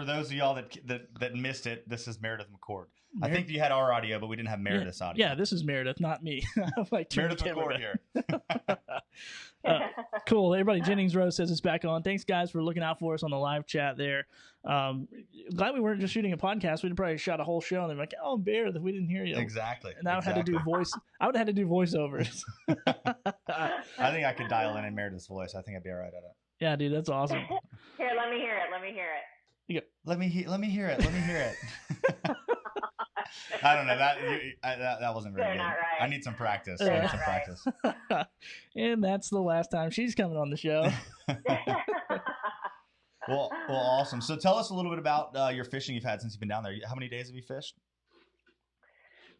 For those of y'all that missed it, this is Meredith Mccord. I think you had our audio, but we didn't have Meredith's audio. Yeah, this is Meredith, not me. Like Meredith Mccord here. Cool. Everybody, Jennings Rose says it's back on. Thanks, guys, for looking out for us on the live chat there. Glad we weren't just shooting a podcast. We'd probably shot a whole show and they're like, "Oh, Meredith, we didn't hear you." Exactly. And I would have had to do voice. I would have had to do voiceovers. I think I could dial in Meredith's voice. I think I'd be all right at it. Yeah, dude, that's awesome. Here, let me hear it. Let me hear it. Let me hear it. Let me hear it. I don't know that wasn't very good. Not right. I need some practice. And that's the last time she's coming on the show. Well, awesome. So tell us a little bit about your fishing you've had since you've been down there. How many days have you fished?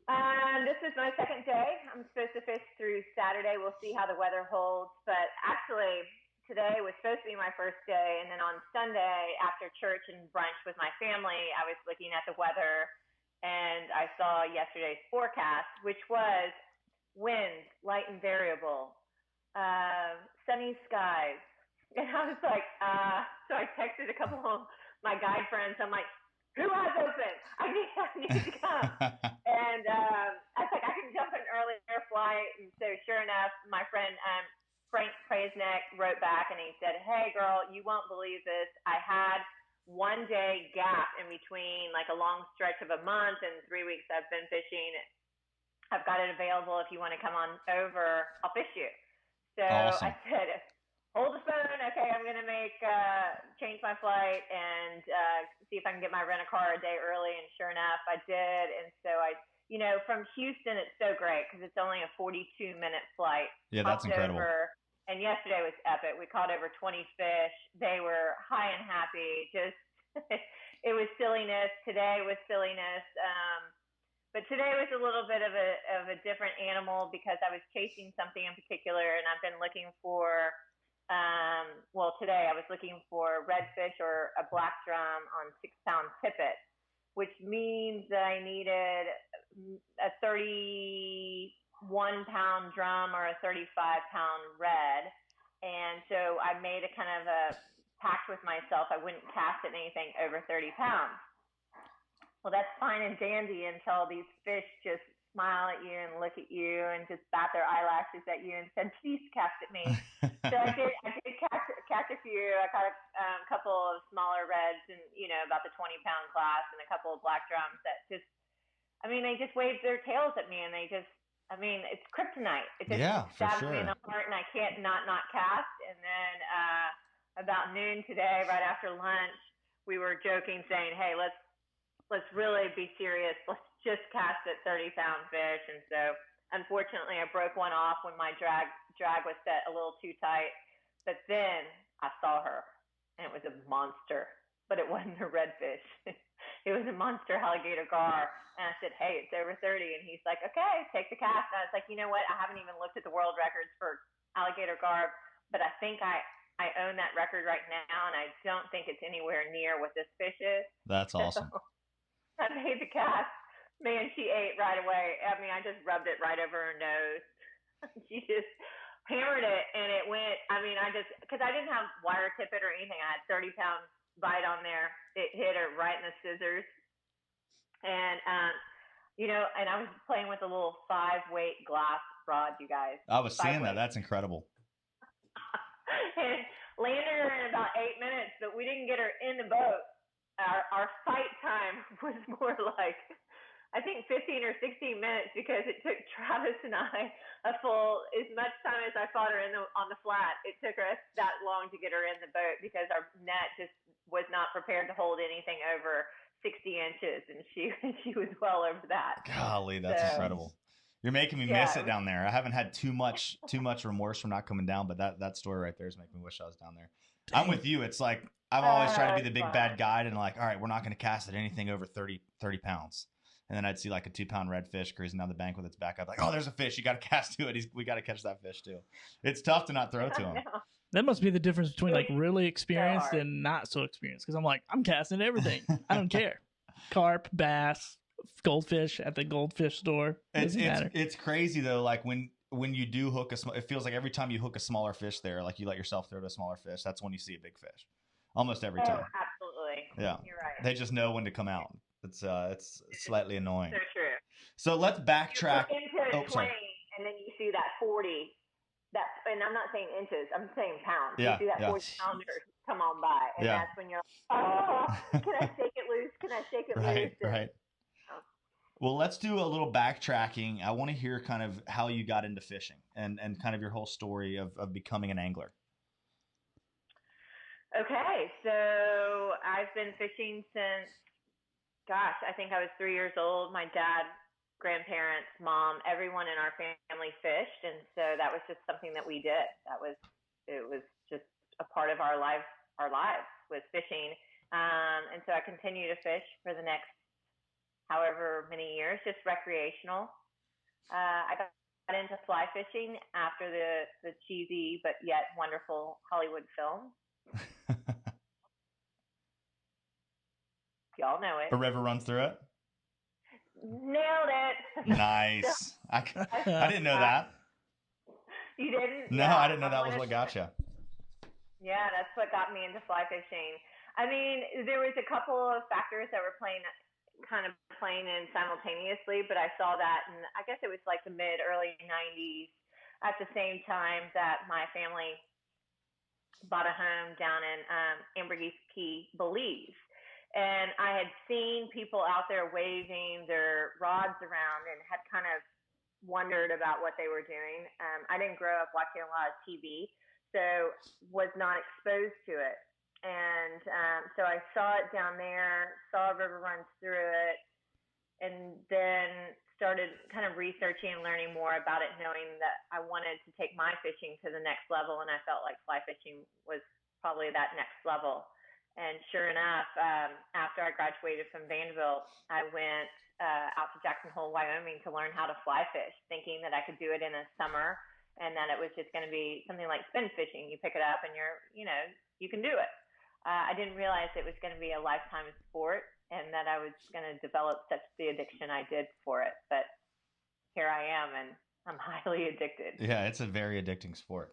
This is my second day. I'm supposed to fish through Saturday. We'll see how the weather holds. But actually, today was supposed to be my first day. And then on Sunday, after church and brunch with my family, I was looking at the weather. And I saw yesterday's forecast, which was wind, light and variable, sunny skies. And I was like, so I texted a couple of my guide friends. I'm like, who has open? I need to come. And I was like, I can jump an earlier flight. And so sure enough, my friend Frank Praisneck wrote back and he said, "Hey girl, you won't believe this. I had 1 day gap in between, like a long stretch of a month and 3 weeks I've been fishing. I've got it available if you want to come on over. I'll fish you." So awesome. I said, hold the phone. Okay, I'm going to change my flight and see if I can get my rent-a-car a day early. And sure enough, I did. And so from Houston, it's so great because it's only a 42-minute flight. Yeah, that's incredible. And yesterday was epic. We caught over 20 fish. They were high and happy. Just it was silliness. Today was silliness. But today was a little bit of a different animal because I was chasing something in particular, and I've been looking for. Today I was looking for redfish or a black drum on 6-pound tippet, which means that I needed a 31-pound drum or a 35-pound red. And so I made a kind of a pact with myself. I wouldn't cast at anything over 30 pounds. Well, that's fine and dandy until these fish just smile at you and look at you and just bat their eyelashes at you and said, "Please cast at me." So I did catch a few. I caught a couple of smaller reds and, about the 20-pound class and a couple of black drums that just, they just waved their tails at me and they just, it's kryptonite. It just stabs me in the heart and I can't not cast. And then about noon today, right after lunch, we were joking saying, "Hey, let's really be serious. Let's just cast at 30-pound fish." And so unfortunately I broke one off when my drag was set a little too tight. But then I saw her and it was a monster, but it wasn't a redfish. It was a monster alligator gar. And I said, "Hey, it's over 30." And he's like, "Okay, take the cast." And I was like, you know what? I haven't even looked at the world records for alligator gar, but I think I own that record right now. And I don't think it's anywhere near what this fish is. That's awesome. So I made the cast. Man, she ate right away. I just rubbed it right over her nose. She just hammered it, and it went. Because I didn't have wire tippet or anything. I had 30-pound bite on there. It hit her right in the scissors, and and I was playing with a little 5-weight glass rod. You guys, I was seeing that. That's incredible. And landed her in about 8 minutes, but we didn't get her in the boat. Our fight time was more like, I think 15 or 16 minutes because it took Travis and I as much time as I fought her on the flat. It took us that long to get her in the boat because our net just was not prepared to hold anything over 60 inches, and she was well over that. Golly, that's incredible. You're making me miss it down there. I haven't had too much remorse from not coming down, but that story right there is making me wish I was down there. Dang. I'm with you. It's like I've always tried to be the big bad guide and like, all right, we're not going to cast at anything over 30 pounds. And then I'd see like a 2-pound redfish cruising down the bank with its back up. Like, oh, there's a fish. You got to cast to it. We got to catch that fish too. It's tough to not throw to him. That must be the difference between like really experienced and not so experienced. Because I'm like, I'm casting everything. I don't care. Carp, bass, goldfish at the goldfish store. It's crazy though. Like when you do hook it feels like every time you hook a smaller fish there, like you let yourself throw to a smaller fish, that's when you see a big fish. Almost every time. Absolutely. Yeah. You're right. They just know when to come out. It's slightly annoying. So true. So let's backtrack. You look into 20, sorry. and then you see that 40. And I'm not saying inches. I'm saying pounds. Yeah, you see that 40 pounder come on by, and that's when you're like, oh, can I shake it loose? Can I shake it loose? Right. Well, let's do a little backtracking. I want to hear kind of how you got into fishing and kind of your whole story of becoming an angler. Okay, so I've been fishing since, gosh, I think I was 3 years old. My dad, grandparents, mom, everyone in our family fished, and so that was just something that we did. It was just a part of our lives was fishing, and so I continue to fish for the next however many years, just recreational. I got into fly fishing after the cheesy but yet wonderful Hollywood film. Y'all know it. A river runs through it. Nailed it. Nice. I didn't know that. You didn't? No, yeah, I didn't know that was what got you. Yeah, that's what got me into fly fishing. I mean, there was a couple of factors that were playing in simultaneously, but I saw that, and I guess it was like the early 90s at the same time that my family bought a home down in Ambergris Key, Belize. And I had seen people out there waving their rods around and had kind of wondered about what they were doing. I didn't grow up watching a lot of TV, so was not exposed to it. And so I saw it down there, saw a river runs through it, and then started kind of researching and learning more about it, knowing that I wanted to take my fishing to the next level, and I felt like fly fishing was probably that next level. And sure enough, after I graduated from Vanderbilt, I went out to Jackson Hole, Wyoming to learn how to fly fish, thinking that I could do it in the summer and that it was just going to be something like spin fishing. You pick it up and you can do it. I didn't realize it was going to be a lifetime sport and that I was going to develop such the addiction I did for it. But here I am, and I'm highly addicted. Yeah, it's a very addicting sport.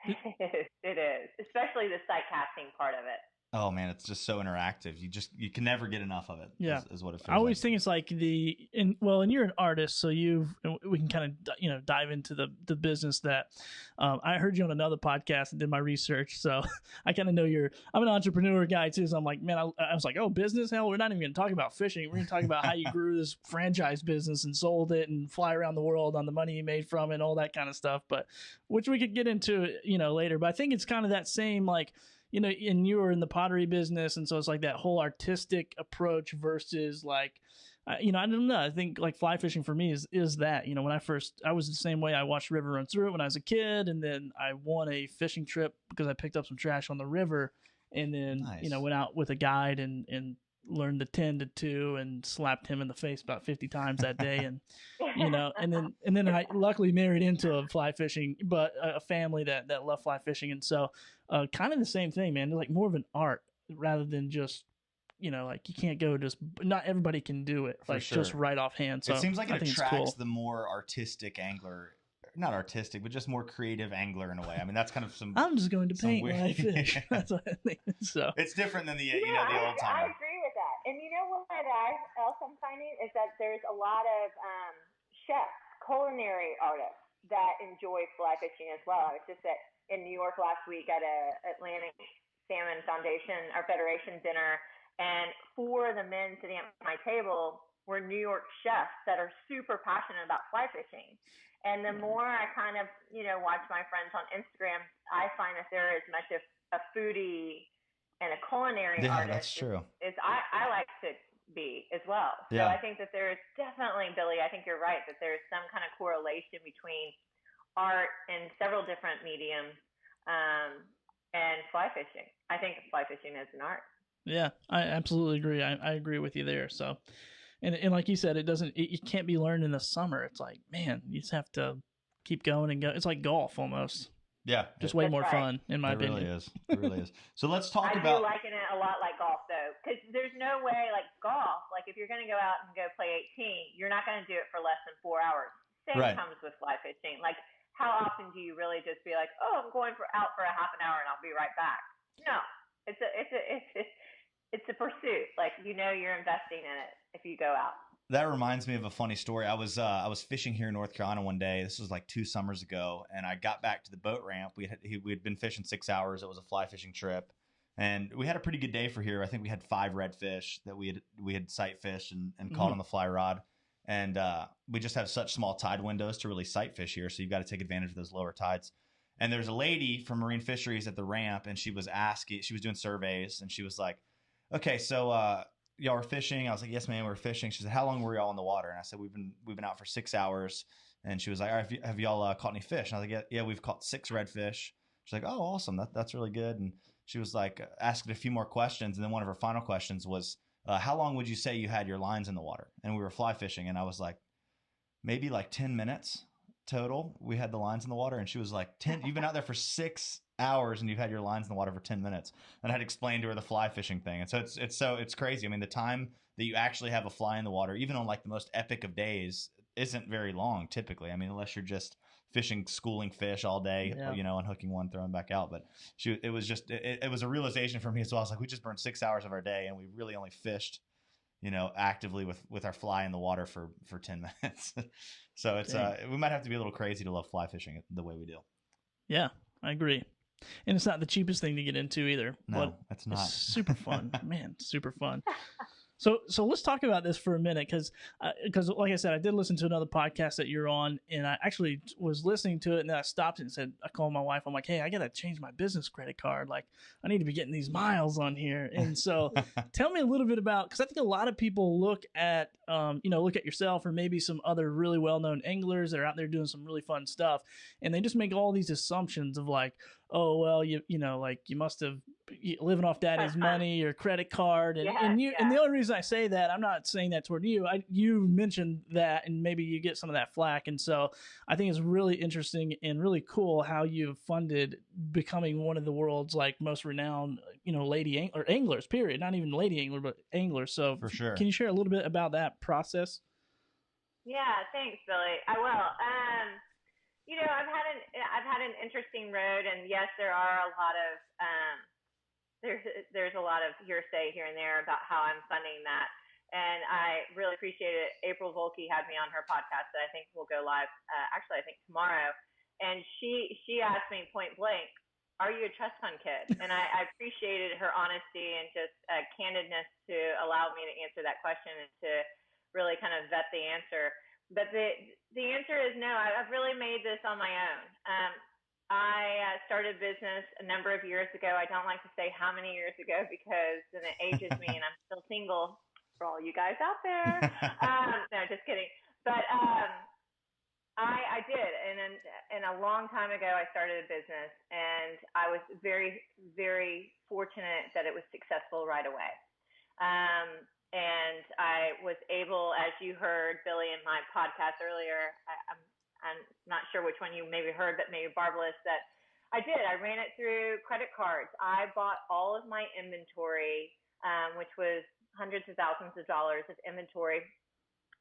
It is, especially the sight casting part of it. Oh man, it's just so interactive. You can never get enough of it. Yeah, is what it feels I always like. think it's like and you're an artist, so we can kind of dive into the business that I heard you on another podcast and did my research, so I kind of know I'm an entrepreneur guy too. So I'm like, man, I was like, oh, business, hell, we're not even going to talk about fishing. We're going to talk about how you grew this franchise business and sold it and fly around the world on the money you made from it and all that kind of stuff. But which we could get into later. But I think it's kind of that same like. And you were in the pottery business, and so it's like that whole artistic approach versus like, I don't know. I think like fly fishing for me is that, when I was the same way. I watched river run through it when I was a kid, and then I won a fishing trip because I picked up some trash on the river, and then, Nice. Went out with a guide and learned the 10 to 2 and slapped him in the face about 50 times that day. And, and then I luckily married into a fly fishing, but a family that loved fly fishing. And so, kind of the same thing, man. They're like more of an art rather than just, like you can't go not everybody can do it like just right offhand. So it seems like it attracts cool. the more artistic angler. Not artistic, but just more creative angler in a way. I mean, that's kind of I'm just going to paint when I fish. That's what I think. So it's different than the the old timer. I agree with that. And you know what else I'm finding is that there's a lot of chefs, culinary artists that enjoy fly fishing as well. I was just in New York last week at a Atlantic Salmon Foundation or Federation dinner, and 4 of the men sitting at my table were New York chefs that are super passionate about fly fishing. And the more I kind of, watch my friends on Instagram, I find that they're as much a foodie and a culinary artist. Yeah, that's true. I like to be as well. So yeah. I think that there's definitely, Billy, I think you're right, that there's some kind of correlation between art in several different mediums and fly fishing. I think fly fishing is an art. Yeah, I absolutely agree. I agree with you there. So. And like you said, it can't be learned in the summer. It's like, man, you just have to keep going and go. It's like golf almost. Yeah. Just way more fun, in my opinion. It really is. So let's talk I about. do liken it a lot like golf, though, because there's no way, like golf, like if you're going to go out and go play 18, you're not going to do it for less than 4 hours. Same comes with fly fishing. Like, how often do you really just be like, oh, I'm going out for a half an hour and I'll be right back? No. it's a pursuit. Like, you're investing in it if you go out. That reminds me of a funny story. I was fishing here in North Carolina one day. This was like 2 summers ago, and I got back to the boat ramp. We had been fishing 6 hours. It was a fly fishing trip, and we had a pretty good day for here. I think we had 5 redfish that we had sight fished and caught on the fly rod, and we just have such small tide windows to really sight fish here. So you've got to take advantage of those lower tides. And there's a lady from Marine Fisheries at the ramp, and she was doing surveys, and she was like, "Okay, so." Y'all were fishing? I was like, yes, man, we were fishing. She said, how long were y'all in the water? And I said, we've been out for 6 hours. And she was like, all right, have y'all caught any fish? And I was like, yeah, we've caught 6 redfish. She's like, oh, awesome. That's really good. And she was like, asking a few more questions. And then one of her final questions was, how long would you say you had your lines in the water? And we were fly fishing. And I was like, maybe like 10 minutes total. We had the lines in the water. And she was like, 10, you've been out there for 6 hours and you've had your lines in the water for 10 minutes. And I had explained to her the fly fishing thing. And so it's crazy. I mean, the time that you actually have a fly in the water, even on like the most epic of days, isn't very long typically. I mean, unless you're just fishing, schooling fish all day, and hooking one, throwing back out. But it was a realization for me as well. I was like, we just burned 6 hours of our day and we really only fished, actively with our fly in the water for 10 minutes. So it's, we might have to be a little crazy to love fly fishing the way we do. Yeah, I agree. And it's not the cheapest thing to get into either. No, it's not. It's super fun, man. Super fun. So let's talk about this for a minute, because like I said, I did listen to another podcast that you're on, and I actually was listening to it, and then I stopped and said, I called my wife. I'm like, hey, I gotta change my business credit card. Like, I need to be getting these miles on here. And so, tell me a little bit about, because I think a lot of people look at yourself or maybe some other really well known anglers that are out there doing some really fun stuff, and they just make all these assumptions of like, oh well, you must have living off daddy's money or credit card, and the only reason I say that, I'm not saying that toward you. You mentioned that, and maybe you get some of that flack, and so I think it's really interesting and really cool how you've funded becoming one of the world's like most renowned, lady anglers. Period. Not even lady angler, but anglers. So for sure, can you share a little bit about that process? Yeah, thanks, Billy. I will. I've had an interesting road, and yes, there are a lot of there's a lot of hearsay here and there about how I'm funding that, and I really appreciate it. April Volke had me on her podcast that I think will go live. Actually, I think tomorrow, and she asked me point blank, "Are you a trust fund kid?" And I appreciated her honesty and just candidness to allow me to answer that question and to really kind of vet the answer. But the answer is no. I've really made this on my own. I started business a number of years ago. I don't like to say how many years ago because then it ages me, and I'm still single for all you guys out there. No, just kidding. But I did, and a long time ago, I started a business, and I was very, very fortunate that it was successful right away. And I was able, as you heard, Billy, in my podcast earlier, I'm not sure which one you maybe heard, but maybe Barbaless, that I did. I ran it through credit cards. I bought all of my inventory, which was hundreds of thousands of dollars of inventory,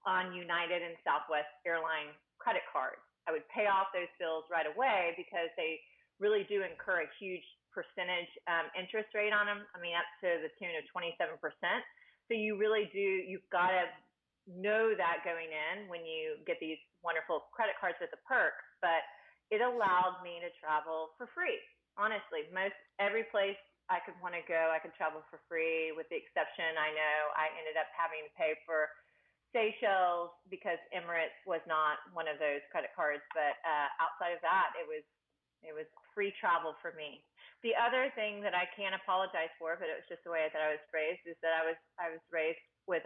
on United and Southwest airline credit cards. I would pay off those bills right away because they really do incur a huge percentage interest rate on them. I mean, up to the tune of 27%. So you really do, you've got to know that going in when you get these wonderful credit cards with the perks. But it allowed me to travel for free. Honestly, every place I could want to go, I could travel for free, with the exception, I know I ended up having to pay for Seychelles because Emirates was not one of those credit cards. But outside of that, it was free travel for me. The other thing that I can't apologize for, but it was just the way that I was raised, is that I was raised with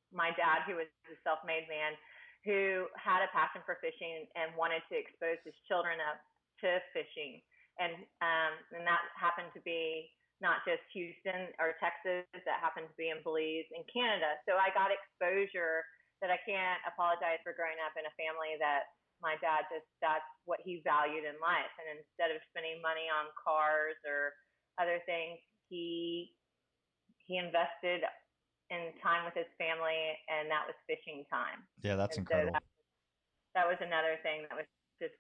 my dad, who was a self-made man, who had a passion for fishing and wanted to expose his children up to fishing, and that happened to be not just Houston or Texas, that happened to be in Belize and Canada. So I got exposure that I can't apologize for, growing up in a family that my dad that's what he valued in life. And instead of spending money on cars or other things, he invested in time with his family, and that was fishing time. Yeah, that's and incredible. So that was another thing that was just,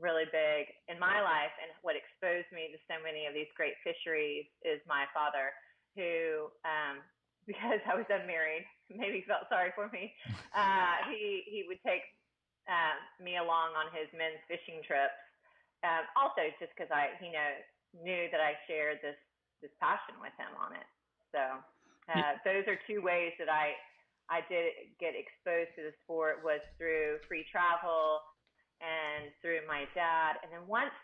really big in my life. And what exposed me to so many of these great fisheries is my father. who, because I was unmarried, maybe felt sorry for me. He would take me along on his men's fishing trips. Also, just because he knew that I shared this passion with him on it. So those are two ways that I did get exposed to the sport, was through free travel and through my dad. And then once,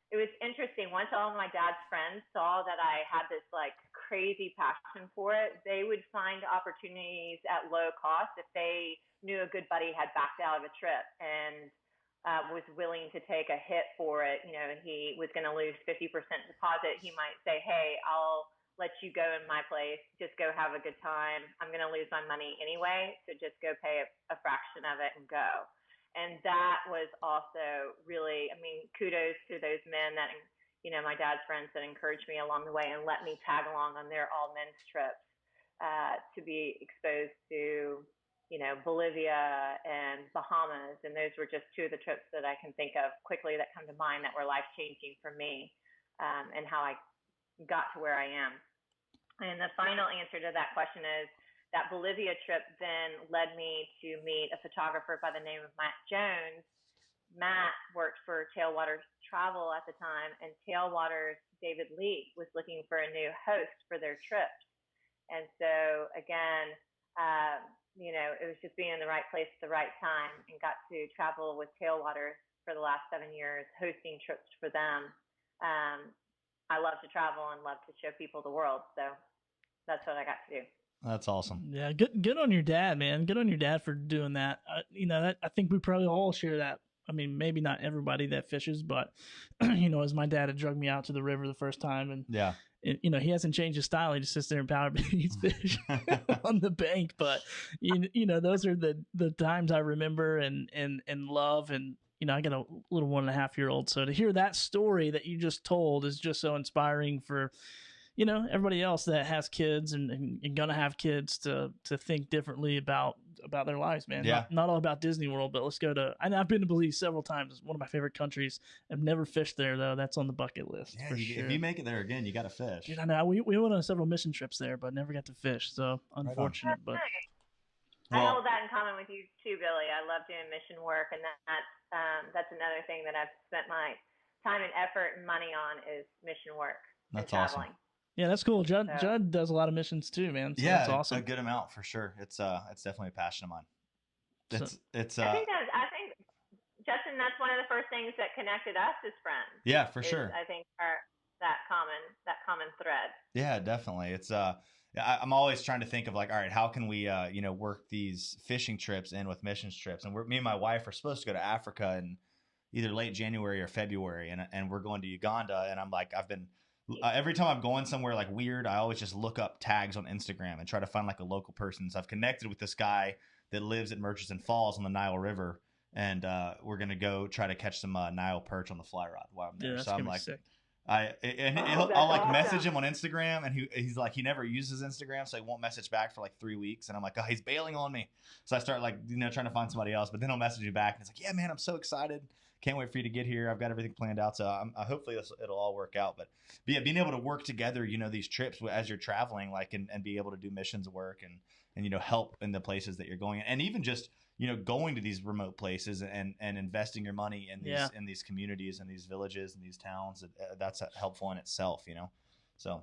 it was interesting, once all of my dad's friends saw that I had this like crazy passion for it, they would find opportunities at low cost if they knew a good buddy had backed out of a trip and was willing to take a hit for it. You know, and he was going to lose 50% deposit. He might say, hey, I'll let you go in my place. Just go have a good time. I'm going to lose my money anyway, so just go pay a fraction of it and go. And that was also really, I mean, kudos to those men that, you know, my dad's friends that encouraged me along the way and let me tag along on their all men's trips to be exposed to, you know, Bolivia and Bahamas. And those were just two of the trips that I can think of quickly that come to mind that were life-changing for me, and how I got to where I am. And the final answer to that question is, that Bolivia trip then led me to meet a photographer by the name of Matt Jones. Matt worked for Tailwaters Travel at the time, and Tailwaters' David Lee was looking for a new host for their trips. And so again, you know, it was just being in the right place at the right time, and got to travel with Tailwaters for the last 7 years, hosting trips for them. I love to travel and love to show people the world. So that's what I got to do. That's awesome. Yeah, good on your dad, man. Good on your dad for doing that. You know, that, I think we probably all share that. I mean, maybe not everybody that fishes, but you know, as my dad had drugged me out to the river the first time, and yeah, you know, he hasn't changed his style. He just sits there and power eats fish on the bank. But you know, those are the times I remember and love. And you know, I got a little 1.5-year-old, so to hear that story that you just told is just so inspiring for, you know, everybody else that has kids and gonna have kids to think differently about their lives, man. Yeah. Not all about Disney World, but let's go to, and I've been to Belize several times. It's one of my favorite countries. I've never fished there though. That's on the bucket list. Yeah, for sure. If you make it there again, you got to fish. Dude, I know. We went on several mission trips there, but never got to fish. So unfortunate, but. I hold that in common with you too, Billy. I love doing mission work, and that's another thing that I've spent my time and effort and money on is mission work. That's and traveling. awesome. Yeah, that's cool. Judd does a lot of missions too, man. So yeah, that's awesome. A good amount for sure. It's definitely a passion of mine. I think Justin, that's one of the first things that connected us as friends. Yeah, for sure. I think that common thread. Yeah, definitely. It's I'm always trying to think of like, all right, how can we you know, work these fishing trips in with missions trips? And me and my wife are supposed to go to Africa in either late January or February, and we're going to Uganda. And I'm like, I've been every time I'm going somewhere like weird, I always just look up tags on Instagram and try to find like a local person. So I've connected with this guy that lives at Murchison Falls on the Nile River, and we're gonna go try to catch some Nile perch on the fly rod while I'm there. Yeah, so I'm like, sick. I'll like message him on Instagram, and he's like, he never uses Instagram, so he won't message back for like 3 weeks. And I'm like, oh, he's bailing on me. So I start like, you know, trying to find somebody else, but then he'll message me back, and it's like, yeah, man, I'm so excited. Can't wait for you to get here. I've got everything planned out. So hopefully it'll all work out. But yeah, being able to work together, you know, these trips as you're traveling, like, and be able to do missions work and, you know, help in the places that you're going. And even just, you know, going to these remote places and investing your money in these, in these communities and these villages and these towns, that's helpful in itself, you know? So.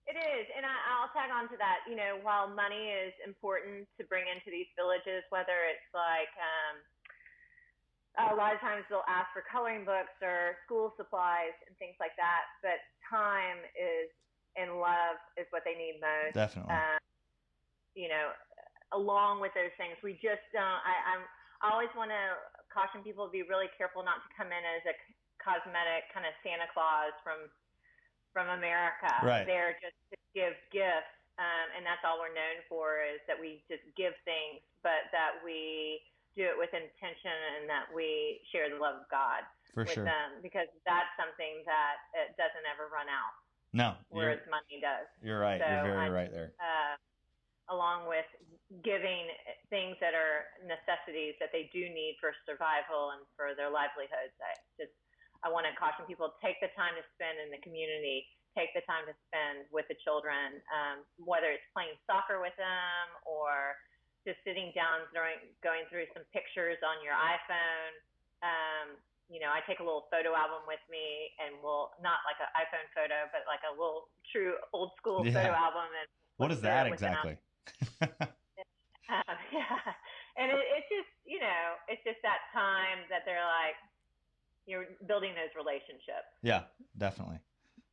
It is. And I'll tag on to that. You know, while money is important to bring into these villages, whether it's like, a lot of times they'll ask for coloring books or school supplies and things like that, but time and love is what they need most. Definitely. You know, along with those things, we just don't. I always want to caution people to be really careful not to come in as a cosmetic kind of Santa Claus from America. Right. They're just to give gifts, and that's all we're known for, is that we just give things, but that we do it with intention and that we share the love of God with them, because that's something that it doesn't ever run out. No. Whereas money does. You're right. So you're very right there. Along with giving things that are necessities that they do need for survival and for their livelihoods. I want to caution people, take the time to spend in the community, take the time to spend with the children, whether it's playing soccer with them or just sitting down going through some pictures on your iPhone. I take a little photo album with me, and not like an iPhone photo, but like a little true old school photo album. And what is that exactly? And it's just, it's just that time that they're like, you're building those relationships. Yeah, definitely.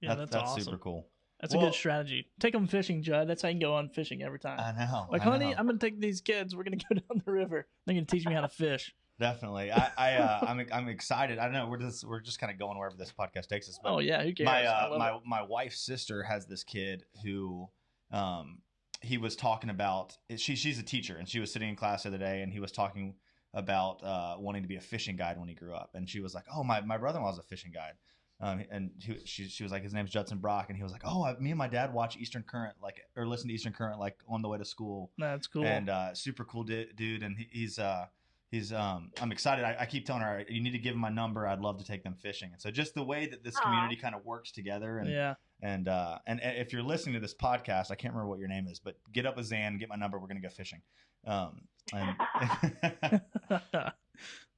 Yeah, that's awesome. Super cool. That's a good strategy. Take them fishing, Judd. That's how you can go on fishing every time. I know. Like, honey, I'm going to take these kids. We're going to go down the river. They're going to teach me how to fish. Definitely. I'm excited. I don't know. We're just kind of going wherever this podcast takes us. But oh yeah, who cares? My wife's sister has this kid who, he was talking about. She's a teacher, and she was sitting in class the other day, and he was talking about wanting to be a fishing guide when he grew up. And she was like, "Oh, my brother-in-law's a fishing guide." And she was like, his name's Judson Brock, and he was like, "Oh, me and my dad watch Eastern Current, or listen to Eastern Current, like on the way to school." That's cool. And super cool dude, and he's I'm excited. I keep telling her, you need to give him my number. I'd love to take them fishing. And so just the way that this community kind of works together, and if you're listening to this podcast, I can't remember what your name is, but get up with Zan, get my number. We're gonna go fishing.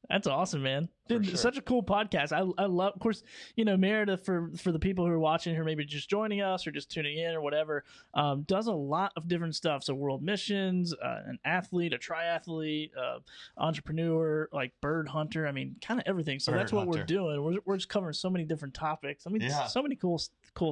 That's awesome, man. Dude, sure. Such a cool podcast. I love, of course, Meredith, for the people who are watching, who maybe just joining us or just tuning in or whatever, does a lot of different stuff. So world missions, an athlete, a triathlete, entrepreneur, like bird hunter. I mean, kind of everything. So that's what we're doing. We're just covering so many different topics. I mean, so many cool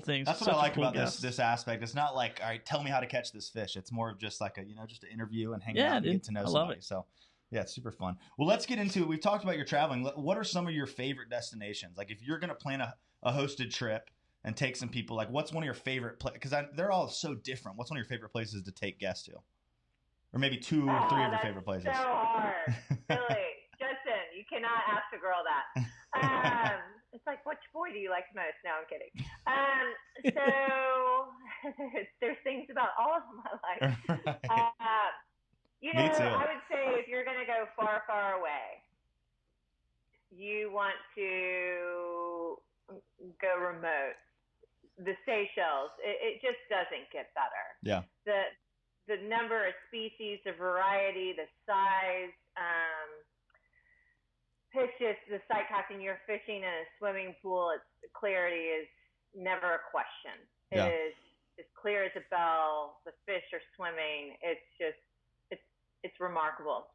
things. That's what I like about this aspect. It's not like, all right, tell me how to catch this fish. It's more of just like just an interview and hang out and get to know somebody. So yeah, it's super fun. Well, let's get into it. We've talked about your traveling. What are some of your favorite destinations? Like, if you're going to plan a hosted trip and take some people, like, what's one of your favorite places? Because they're all so different. What's one of your favorite places to take guests to? Or maybe 2 or 3 of your favorite places? So hard. Really. Justin, you cannot ask a girl that. It's like, which boy do you like the most? No, I'm kidding. So there's things about all of them I like. Right. Me too. I would say if you're going to go far, far away, you want to go remote. The Seychelles, it just doesn't get better. Yeah. The number of species, the variety, the size, it's just the sight casting. You're fishing in a swimming pool. Clarity is never a question. It is as clear as a bell. The fish are swimming. It's remarkable.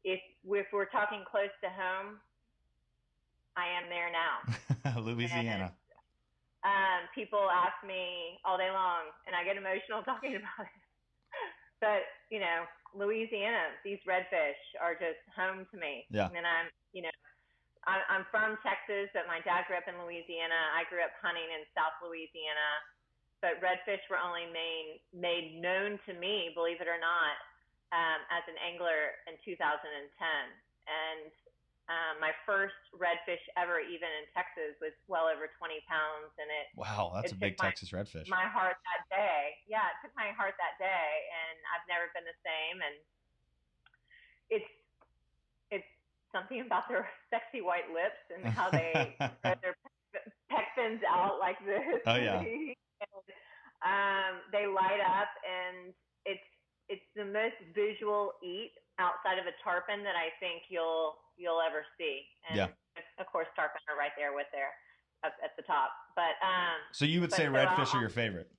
If we're talking close to home, I am there now. Louisiana. And, people ask me all day long, and I get emotional talking about it. But, Louisiana, these redfish are just home to me. Yeah. And I'm from Texas, but my dad grew up in Louisiana. I grew up hunting in South Louisiana. But redfish were only made known to me, believe it or not, as an angler in 2010. And my first redfish ever, even in Texas, was well over 20 pounds. And wow, that's a big Texas redfish. My heart that day. Yeah, it took my heart that day, and I've never been the same. And it's something about their sexy white lips and how they spread their pec fins out like this. Oh yeah. They light up, and it's the most visual eat outside of a tarpon that I think you'll ever see. And of course, tarpon are right there up at the top. But so you would say redfish are your favorite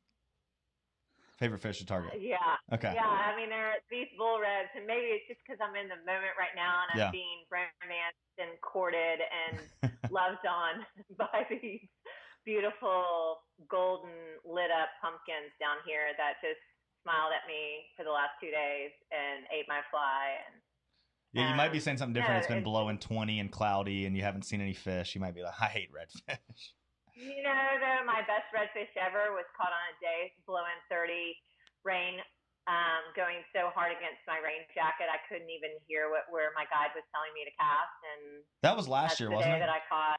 fish to target? Yeah. Okay. Yeah, I mean, they're these bull reds, and maybe it's just because I'm in the moment right now, and I'm being romanced and courted and loved on by these beautiful golden lit up pumpkins down here that just smiled at me for the last 2 days and ate my fly. And you might be saying something different. It's been below 20 and cloudy, and you haven't seen any fish. You might be like, I hate redfish. Though, my best redfish ever was caught on a day below 30, rain going so hard against my rain jacket I couldn't even hear where my guide was telling me to cast. And that was last year, wasn't it? That I caught.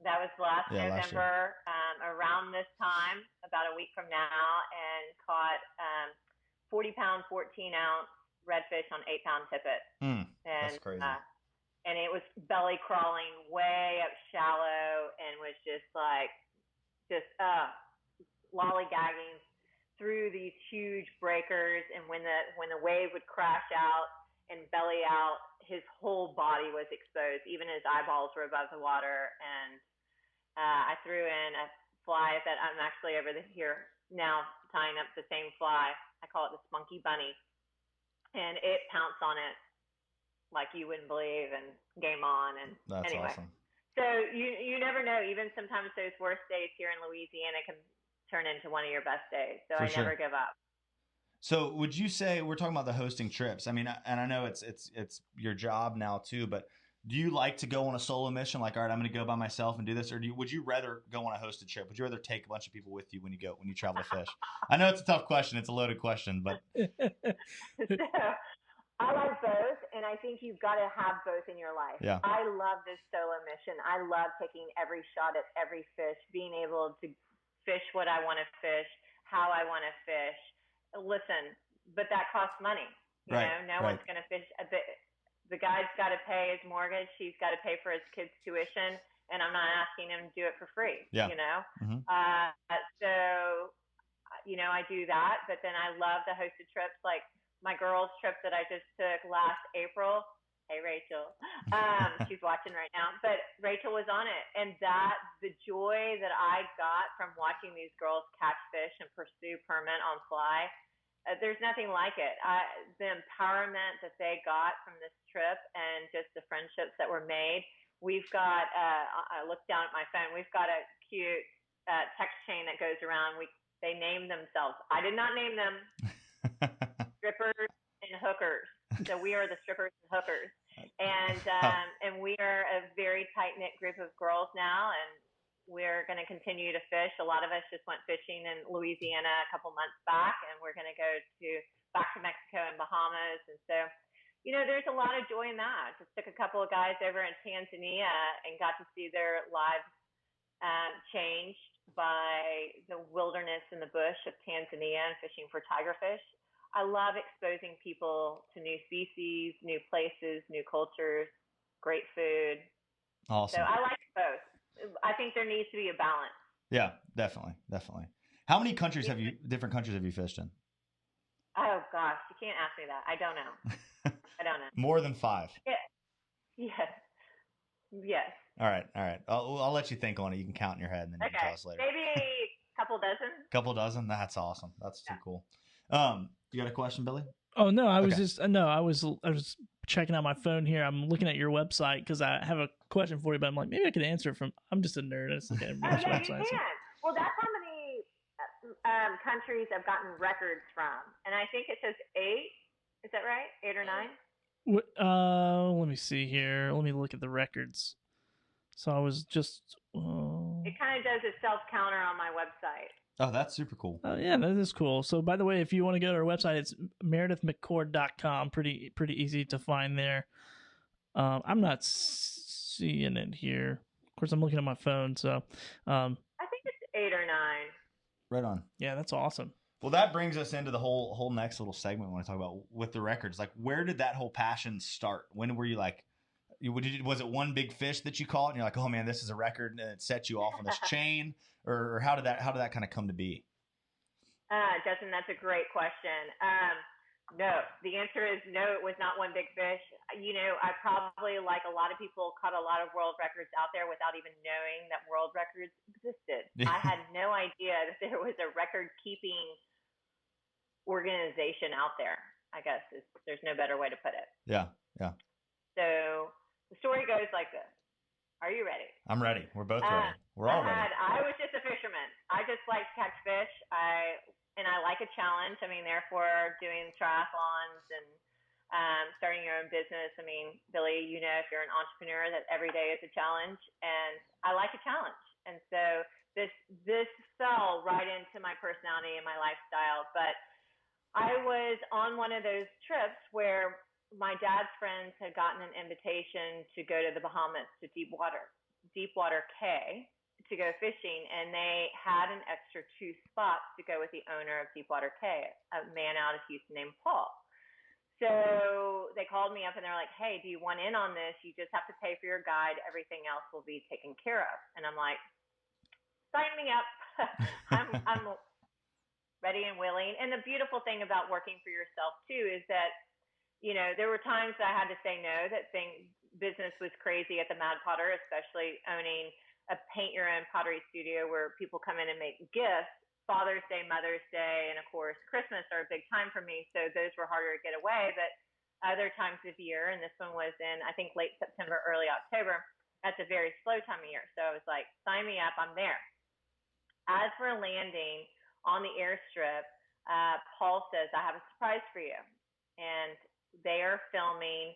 That was last November, around this time, about a week from now, and caught 40-pound, 14-ounce redfish on 8-pound tippet. That's crazy. And it was belly crawling way up shallow, and was just just lollygagging through these huge breakers, and when the wave would crash out and belly out, his whole body was exposed. Even his eyeballs were above the water. And I threw in a fly that I'm actually over here now tying up the same fly. I call it the spunky bunny, and it pounced on it like you wouldn't believe, and game on. And That's anyway, awesome. so you never know. Even sometimes those worst days here in Louisiana can turn into one of your best days. So I never give up. So would you say, we're talking about the hosting trips? I mean, and I know it's your job now too, but do you like to go on a solo mission? Like, all right, I'm going to go by myself and do this, or would you rather go on a hosted trip? Would you rather take a bunch of people with you when you travel to fish? I know it's a tough question. It's a loaded question, but. So, I like both, and I think you've got to have both in your life. Yeah. I love this solo mission. I love taking every shot at every fish, being able to fish what I want to fish, how I want to fish. Listen, but that costs money. You know, no one's going to fish a bit. The guy's got to pay his mortgage. He's got to pay for his kids' tuition, and I'm not asking him to do it for free. Yeah. You know, Mm-hmm. So you know, I do that, but then I love the hosted trips, like my girls' trip that I just took last April. Hey, Rachel. She's watching right now, but Rachel was on it, and the joy that I got from watching these girls catch fish and pursue permit on fly, there's nothing like it. The empowerment that they got from this trip, and just the friendships that were made. We've got, I looked down at my phone, we've got a cute text chain that goes around. They name themselves. I did not name them. Strippers and hookers. So we are the strippers and hookers. And we are a very tight-knit group of girls now, and we're going to continue to fish. A lot of us just went fishing in Louisiana a couple months back, and we're going to go back to Mexico and Bahamas. And so, you know, there's a lot of joy in that. Just took a couple of guys over in Tanzania and got to see their lives changed by the wilderness and the bush of Tanzania and fishing for tigerfish. I love exposing people to new species, new places, new cultures, great food. Awesome. So I like both. I think there needs to be a balance. Yeah, definitely. How many different countries have you fished in? Oh gosh, you can't ask me that. I don't know. More than 5. Yeah. Yes. All right. I'll let you think on it. You can count in your head, and then you can tell us later. Maybe a couple dozen. Couple dozen? That's awesome. That's too cool. You got a question, Billy? Oh no, I was checking out my phone here. I'm looking at your website because I have a question for you, but I'm like, maybe I could answer it from. I'm just a nerd. I just look at everybody's website. You can. So. Well, that's how many countries I've gotten records from, and I think it says 8. Is that right? 8 or 9? Let me see here. Let me look at the records. So I was just. It kind of does a self counter on my website. Oh, that's super cool. Oh, yeah, that is cool. So, by the way, if you want to go to our website, it's meredithmccord.com. Pretty easy to find there. I'm not seeing it here. Of course, I'm looking at my phone. So, I think it's 8 or 9. Right on. Yeah, that's awesome. Well, that brings us into the whole next little segment we want to talk about with the records. Like, where did that whole passion start? When were you like? Was it one big fish that you caught and you're like, oh man, this is a record, and it set you off on this chain, or how did that kind of come to be? Justin, that's a great question. No, the answer is no. It was not one big fish. You know, I probably, like a lot of people, caught a lot of world records out there without even knowing that world records existed. I had no idea that there was a record keeping organization out there. I guess there's no better way to put it. Yeah. So the story goes like this. Are you ready? I'm ready. We're both ready. We're all ready. I was just a fisherman. I just like to catch fish. I like a challenge. I mean, therefore, doing triathlons and starting your own business. I mean, Billy, you know, if you're an entrepreneur, that every day is a challenge, and I like a challenge. And so this fell right into my personality and my lifestyle. But I was on one of those trips where my dad's friends had gotten an invitation to go to the Bahamas to Deepwater K to go fishing, and they had an extra 2 spots to go with the owner of Deepwater K, a man out of Houston named Paul. So they called me up and they're like, hey, do you want in on this? You just have to pay for your guide. Everything else will be taken care of. And I'm like, sign me up. I'm ready and willing. And the beautiful thing about working for yourself too is that, you know, there were times that I had to say no, that business was crazy at the Mad Potter, especially owning a paint your own pottery studio where people come in and make gifts. Father's Day, Mother's Day, and of course Christmas are a big time for me, so those were harder to get away. But other times of year, and this one was in, I think, late September, early October, that's a very slow time of year. So I was like, sign me up, I'm there. As we're landing on the airstrip, Paul says, I have a surprise for you. And they are filming.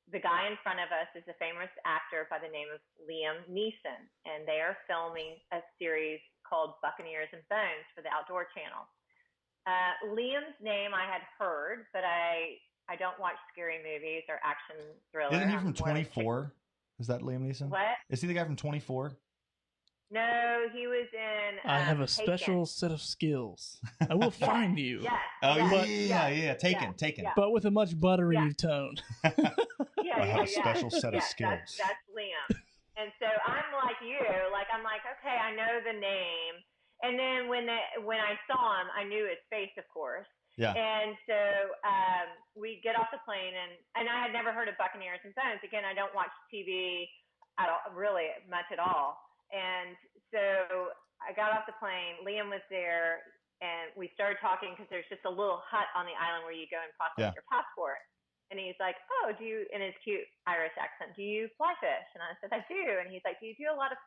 The guy in front of us is a famous actor by the name of Liam Neeson, and they are filming a series called Buccaneers and Bones for the Outdoor Channel. Liam's name I had heard, but I don't watch scary movies or action thrillers. Isn't he from 24? Is that Liam Neeson? What? Is he the guy from 24? No, he was in. I have a Taken. special set of skills. I will find you. Yes. Oh, yes, yeah. Taken. Yeah. But with a much buttery tone. I have a special set of skills. That's Liam. And so I'm like you, I'm like, okay, I know the name. And then when I saw him, I knew his face, of course. Yeah. And so we get off the plane, and I had never heard of Buccaneers and Bones. Again, I don't watch TV at all, really much at all. And so I got off the plane. Liam was there, and we started talking because there's just a little hut on the island where you go and process your passport. And he's like, oh, in his cute Irish accent, do you fly fish? And I said, I do. And he's like, do you do a lot of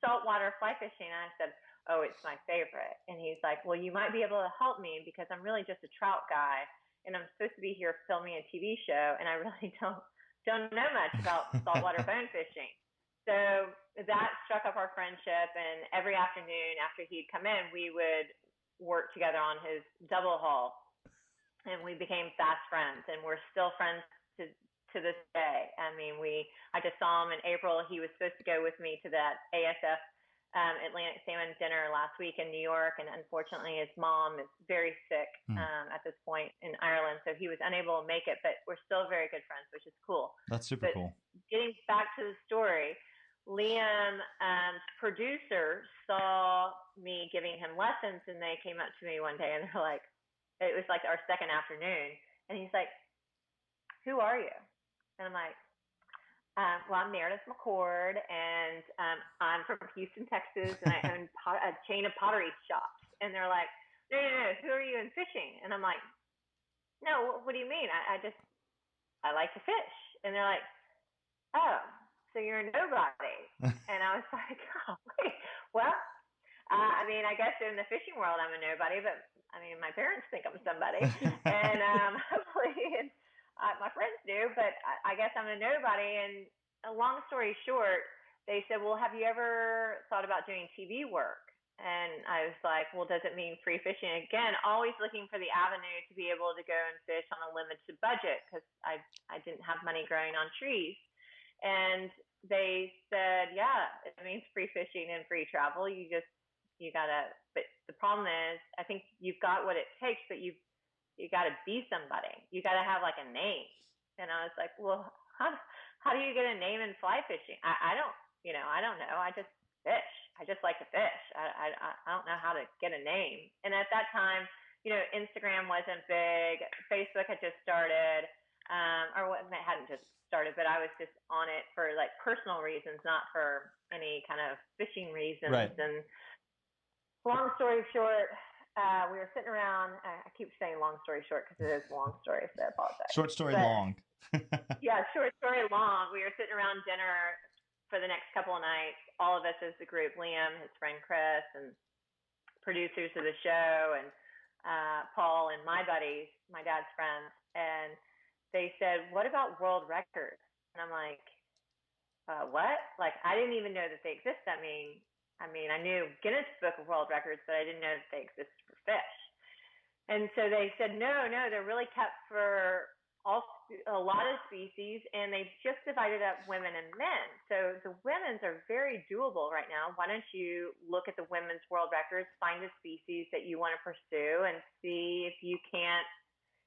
saltwater fly fishing? And I said, oh, it's my favorite. And he's like, well, you might be able to help me because I'm really just a trout guy, and I'm supposed to be here filming a TV show, and I really don't know much about saltwater bone fishing. So that struck up our friendship, and every afternoon after he'd come in, we would work together on his double haul. And we became fast friends, and we're still friends to this day. I mean, I just saw him in April. He was supposed to go with me to that ASF Atlantic Salmon dinner last week in New York, and unfortunately his mom is very sick at this point in Ireland, so he was unable to make it, but we're still very good friends, which is cool. That's super cool. Getting back to the story, Liam's producer saw me giving him lessons, and they came up to me one day, and they're like, it was like our second afternoon, and he's like, who are you? And I'm like, well, I'm Meredith Mccord, and I'm from Houston, Texas, and I own a chain of pottery shops. And they're like, no, who are you in fishing? And I'm like, no, what do you mean? I like to fish. And they're like, oh, so you're a nobody. And I was like, oh, wait, well, I mean, I guess in the fishing world I'm a nobody, but I mean, my parents think I'm somebody, and hopefully my friends do, but I guess I'm a nobody. And a long story short, they said, well, have you ever thought about doing TV work? And I was like, well, does it mean free fishing? Again, always looking for the avenue to be able to go and fish on a limited budget, because I didn't have money growing on trees. And they said, yeah, it means free fishing and free travel. You gotta, but the problem is, I think you've got what it takes, but you gotta be somebody. You gotta have like a name. And I was like, well, how do you get a name in fly fishing? I don't know. I just fish. I just like to fish. I don't know how to get a name. And at that time, Instagram wasn't big. Facebook had just started, it hadn't just started, but I was just on it for like personal reasons, not for any kind of fishing reasons. Right. And long story short, we were sitting around. I keep saying long story short because it is a long story, so I apologize. Short story long. Yeah, short story long. We were sitting around dinner for the next couple of nights, all of us as the group, Liam, his friend Chris, and producers of the show, and Paul and my buddies, my dad's friends. And they said, what about world records? And I'm like, what? Like, I didn't even know that they exist. I mean, I knew Guinness Book of World Records, but I didn't know that they existed for fish. And so they said, no, they're really kept for a lot of species, and they've just divided up women and men. So the women's are very doable right now. Why don't you look at the women's world records, find a species that you want to pursue, and see if you can't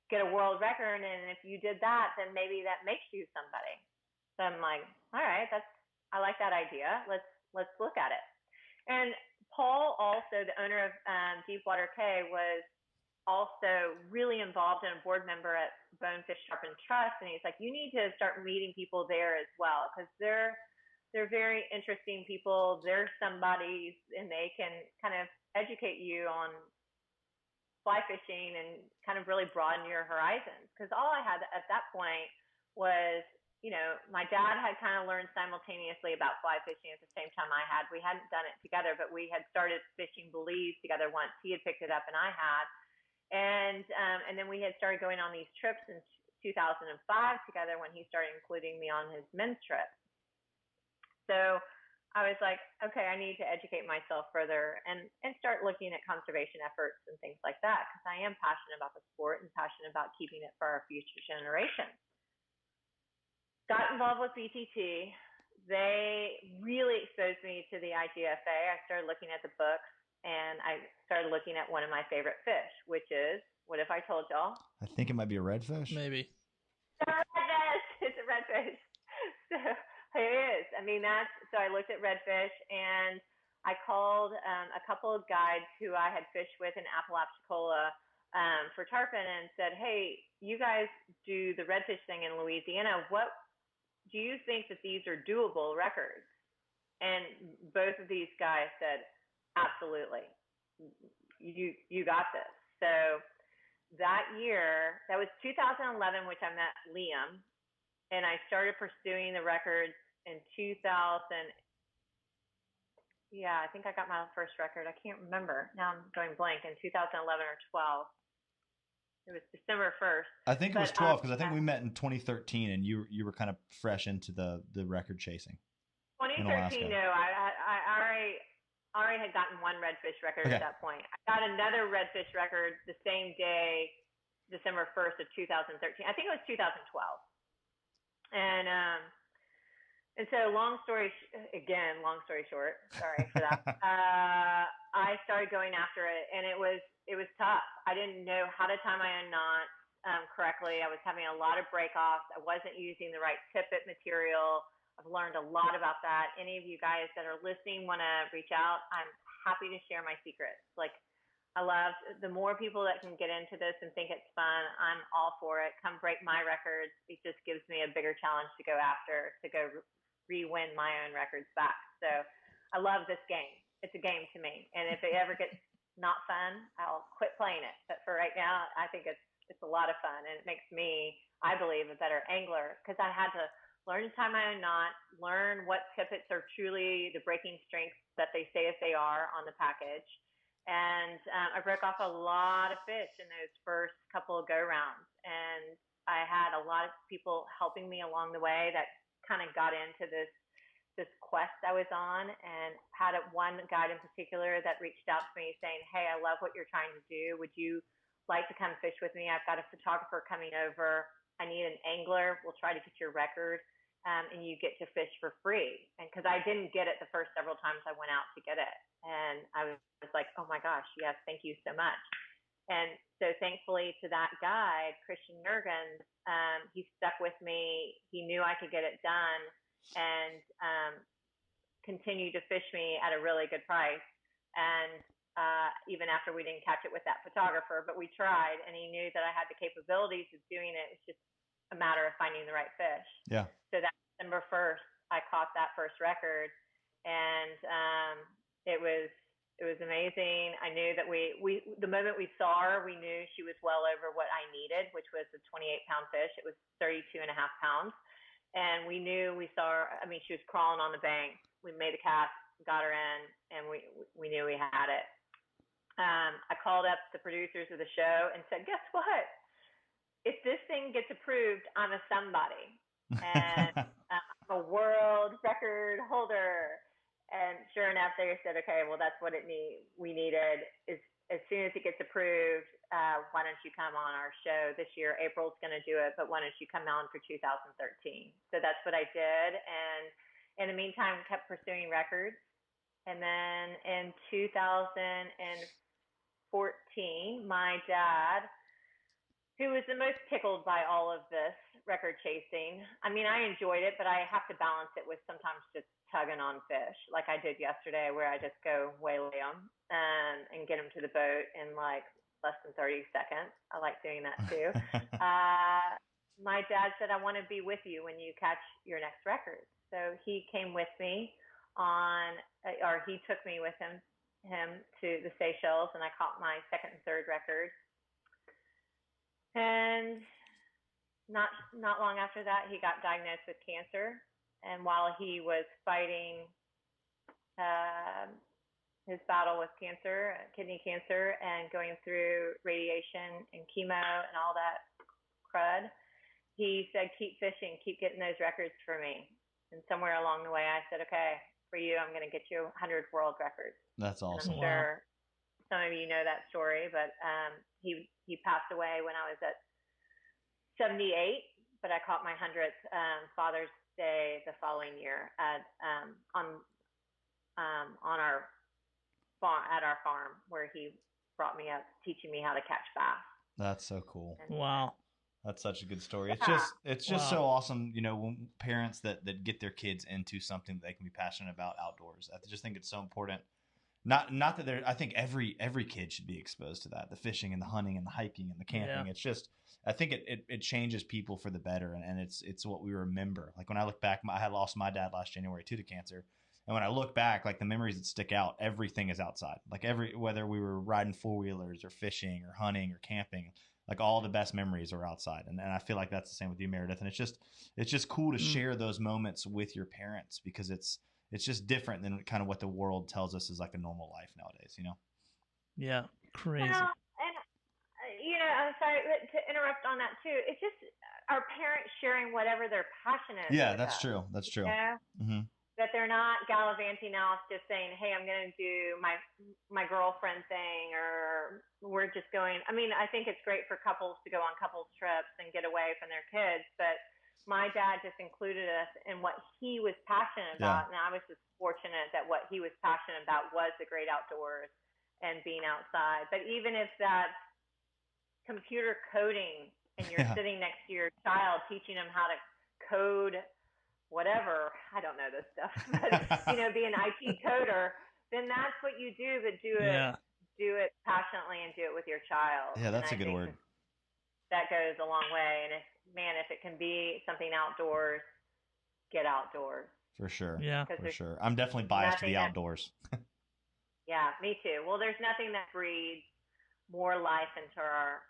get a world record. And if you did that, then maybe that makes you somebody. So I'm like, all right, I like that idea. Let's look at it. And Paul, also the owner of Deepwater K, was also really involved and a board member at Bonefish Sharp and Trust, and he's like, you need to start meeting people there as well, because they're very interesting people. They're somebody, and they can kind of educate you on fly fishing and kind of really broaden your horizons. Because all I had at that point was, you know, my dad had kind of learned simultaneously about fly fishing at the same time I had. We hadn't done it together, but we had started fishing Belize together once. He had picked it up and I had. And then we had started going on these trips in 2005 together when he started including me on his men's trip. So I was like, okay, I need to educate myself further and start looking at conservation efforts and things like that, because I am passionate about the sport and passionate about keeping it for our future generations. Got involved with BTT. They really exposed me to the IGFA. I started looking at the books, and I started looking at one of my favorite fish, which is, what if I told y'all? I think it might be a redfish. Maybe. It's a redfish. It's a redfish. So it is. I mean, so I looked at redfish, and I called a couple of guides who I had fished with in Apalachicola for tarpon and said, hey, you guys do the redfish thing in Louisiana. What do you think that these are doable records? And both of these guys said, absolutely. You got this. So that year, that was 2011, which I met Liam, and I started pursuing the records in 2000. Yeah, I think I got my first record. I can't remember. Now I'm going blank. In 2011 or 12. It was December 1st. I think it was 12 because I think we met in 2013, and you were kind of fresh into the record chasing. 2013, no, I already had gotten one redfish record at that point. I got another redfish record the same day, December 1st of 2013. I think it was 2012. And so long story short, sorry for that. I started going after it, and it was tough. I didn't know how to tie my own knots correctly. I was having a lot of break-offs. I wasn't using the right tippet material. I've learned a lot about that. Any of you guys that are listening want to reach out, I'm happy to share my secrets. Like, I love the more people that can get into this and think it's fun, I'm all for it. Come break my records. It just gives me a bigger challenge to go after, to go re-win my own records back. So I love this game. It's a game to me. And if it ever gets not fun, I'll quit playing it. But for right now, I think it's a lot of fun, and it makes me, I believe, a better angler, because I had to learn to tie my own knot, learn what tippets are truly the breaking strengths that they say if they are on the package. And I broke off a lot of fish in those first couple of go-rounds. And I had a lot of people helping me along the way that kind of got into this quest I was on, and had one guide in particular that reached out to me saying, hey, I love what you're trying to do. Would you like to come fish with me? I've got a photographer coming over. I need an angler. We'll try to get your record. And you get to fish for free. And because I didn't get it the first several times I went out to get it. And I was like, oh my gosh, yes, thank you so much. And so thankfully to that guide, Christian Jurgens, he stuck with me. He knew I could get it done, and continued to fish me at a really good price. And even after we didn't catch it with that photographer, but we tried, and he knew that I had the capabilities of doing it. It's just a matter of finding the right fish. Yeah. So that December 1st, I caught that first record, and it was amazing. I knew that we the moment we saw her, we knew she was well over what I needed, which was a 28-pound fish. It was 32.5 pounds, and we knew we saw her. I mean, she was crawling on the bank. We made a cast, got her in, and we knew we had it. I called up the producers of the show and said, guess what? If this thing gets approved, I'm a somebody, and I'm a world record holder. And sure enough, they said, okay, well, that's what we needed. Is as soon as it gets approved, why don't you come on our show this year? April's going to do it, but why don't you come on for 2013? So that's what I did. And in the meantime, kept pursuing records. And then in 2014, my dad who was the most tickled by all of this record chasing. I mean, I enjoyed it, but I have to balance it with sometimes just tugging on fish, like I did yesterday, where I just go waylay them and get them to the boat in like less than 30 seconds. I like doing that too. My dad said, I want to be with you when you catch your next record. So he came with me he took me with him to the Seychelles, and I caught my second and third record. And not long after that, he got diagnosed with cancer. And while he was fighting his battle with cancer, kidney cancer, and going through radiation and chemo and all that crud, he said, keep fishing, keep getting those records for me. And somewhere along the way, I said, okay, for you, I'm going to get you 100 world records. That's awesome. And I'm sure some of you know that story, but he passed away when I was at 78, but I caught my 100th Father's Day the following year on our farm, at our farm, where he brought me up, teaching me how to catch bass. That's so cool. Wow. That's such a good story. Yeah. It's just so awesome, you know, when parents that get their kids into something that they can be passionate about outdoors. I just think it's so important. Not that I think every kid should be exposed to that, the fishing and the hunting and the hiking and the camping. Yeah. It's just, I think it changes people for the better, and it's what we remember. Like when I look back, I had lost my dad last January too to cancer. And when I look back, like the memories that stick out, everything is outside. Like whether we were riding 4-wheelers or fishing or hunting or camping, like all the best memories are outside. And I feel like that's the same with you, Meredith. And it's just cool to share those moments with your parents, because it's just different than kind of what the world tells us is like a normal life nowadays, you know? Yeah. Crazy. Well, and, I'm sorry to interrupt on that too. It's just our parents sharing whatever they're passionate about. Yeah, that's true. That's true. Yeah. Mm-hmm. That they're not gallivanting off just saying, hey, I'm going to do my girlfriend thing, or we're just going. I mean, I think it's great for couples to go on couples trips and get away from their kids, but my dad just included us in what he was passionate about. Yeah. And I was just fortunate that what he was passionate about was the great outdoors and being outside. But even if that's computer coding and you're sitting next to your child, teaching them how to code whatever, I don't know this stuff, but be an IT coder, then that's what you do, but do it passionately and do it with your child. Yeah, that's a good word. That goes a long way. And if it can be something outdoors, get outdoors. For sure. Yeah, for sure. I'm definitely biased to the outdoors. Yeah, me too. Well, there's nothing that breeds more life into our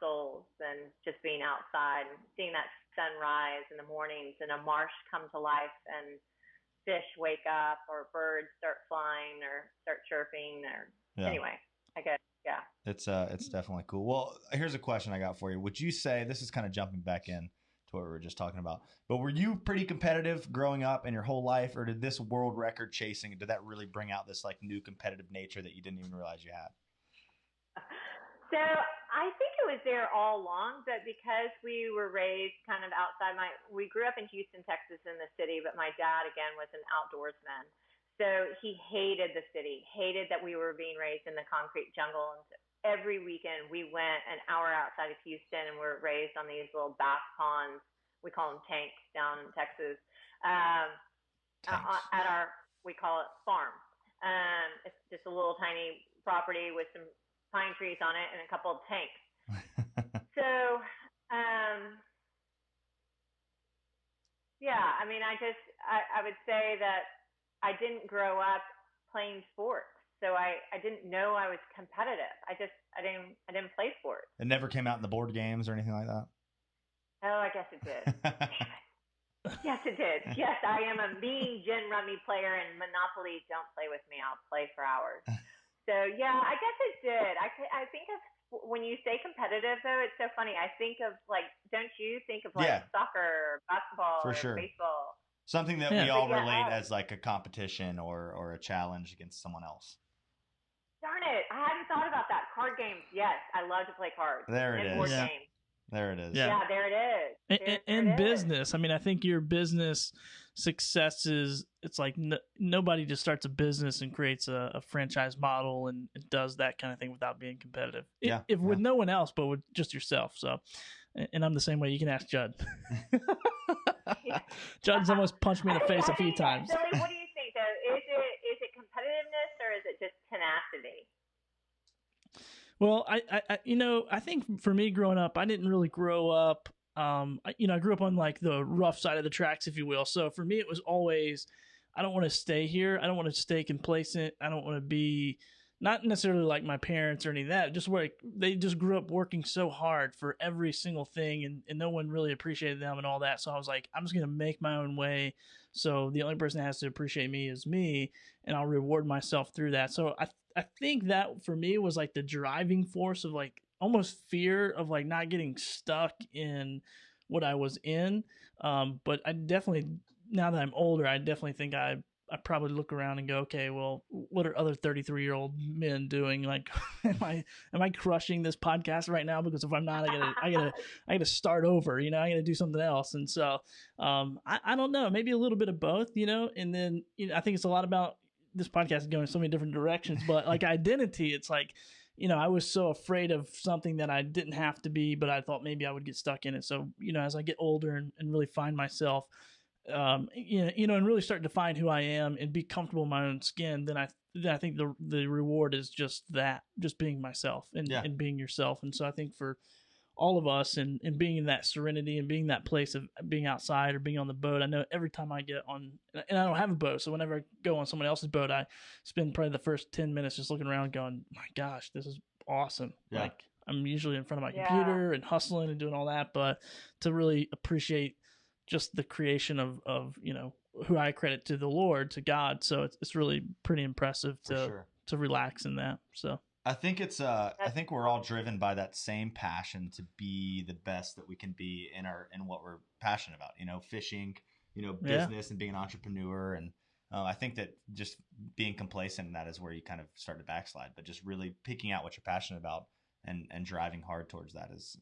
souls than just being outside and seeing that sunrise in the mornings and a marsh come to life and fish wake up or birds start flying or start chirping anyway, I guess. Yeah. It's definitely cool. Well, here's a question I got for you. Would you say, this is kind of jumping back in to what we were just talking about, but were you pretty competitive growing up in your whole life, or did this world record chasing, did that really bring out this like new competitive nature that you didn't even realize you had? So I think it was there all along, but because we were raised kind of outside, we grew up in Houston, Texas in the city, but my dad, again, was an outdoorsman. So he hated the city, hated that we were being raised in the concrete jungle. And so every weekend we went an hour outside of Houston and we're raised on these little bass ponds. We call them tanks down in Texas. We call it farm. It's just a little tiny property with some pine trees on it and a couple of tanks. So, I mean, I would say that I didn't grow up playing sports, so I didn't know I was competitive. I didn't play sports. It never came out in the board games or anything like that? Oh, I guess it did. Yes, it did. Yes, I am a mean gin rummy player, and Monopoly, don't play with me. I'll play for hours. So, yeah, I guess it did. I think of, when you say competitive, though, it's so funny. I think of, like, don't you think of, like, soccer, or basketball, or baseball? Something that we all relate as, like, a competition or a challenge against someone else. Darn it. I hadn't thought about that. Card games, yes. I love to play cards. There it is. Board games. There it is. Yeah, there it is. In business, I mean, I think your business success is, it's like nobody just starts a business and creates a franchise model and does that kind of thing without being competitive. If with no one else, but with just yourself. So, and I'm the same way. You can ask Judd. Judd's almost punched me in the face a few times. Billy, what do you think though? Is it competitiveness or is it just tenacity? Well, I think for me growing up, I didn't really grow up. I grew up on like the rough side of the tracks, if you will. So for me, it was always, I don't want to stay here. I don't want to stay complacent. I don't want to be not necessarily like my parents or any of that. Just where they just grew up working so hard for every single thing, and no one really appreciated them and all that. So I was like, I'm just gonna make my own way. So the only person that has to appreciate me is me, and I'll reward myself through that. So I think that for me was like the driving force of like almost fear of like not getting stuck in what I was in. But I definitely, now that I'm older, I definitely think I probably look around and go, okay, well, what are other 33-year-old men doing? Like, am I crushing this podcast right now? Because if I'm not, I gotta start over, I gotta do something else. And so, I don't know, maybe a little bit of both, and then, I think it's a lot about, this podcast is going so many different directions, but like identity, it's like, I was so afraid of something that I didn't have to be, but I thought maybe I would get stuck in it. So, as I get older and really find myself, and really start to find who I am and be comfortable in my own skin, then I think the reward is just that, just being myself and being yourself. And so I think for all of us and being in that serenity and being in that place of being outside or being on the boat, I know every time I get on, and I don't have a boat, so whenever I go on someone else's boat, I spend probably the first 10 minutes just looking around going, my gosh, this is awesome. Yeah. Like, I'm usually in front of my computer and hustling and doing all that, but to really appreciate just the creation of who I credit to the Lord, to God. So it's really pretty impressive to relax in that. So I think I think we're all driven by that same passion to be the best that we can be in what we're passionate about, fishing, business and being an entrepreneur. And I think that just being complacent in that is where you kind of start to backslide, but just really picking out what you're passionate about and driving hard towards that is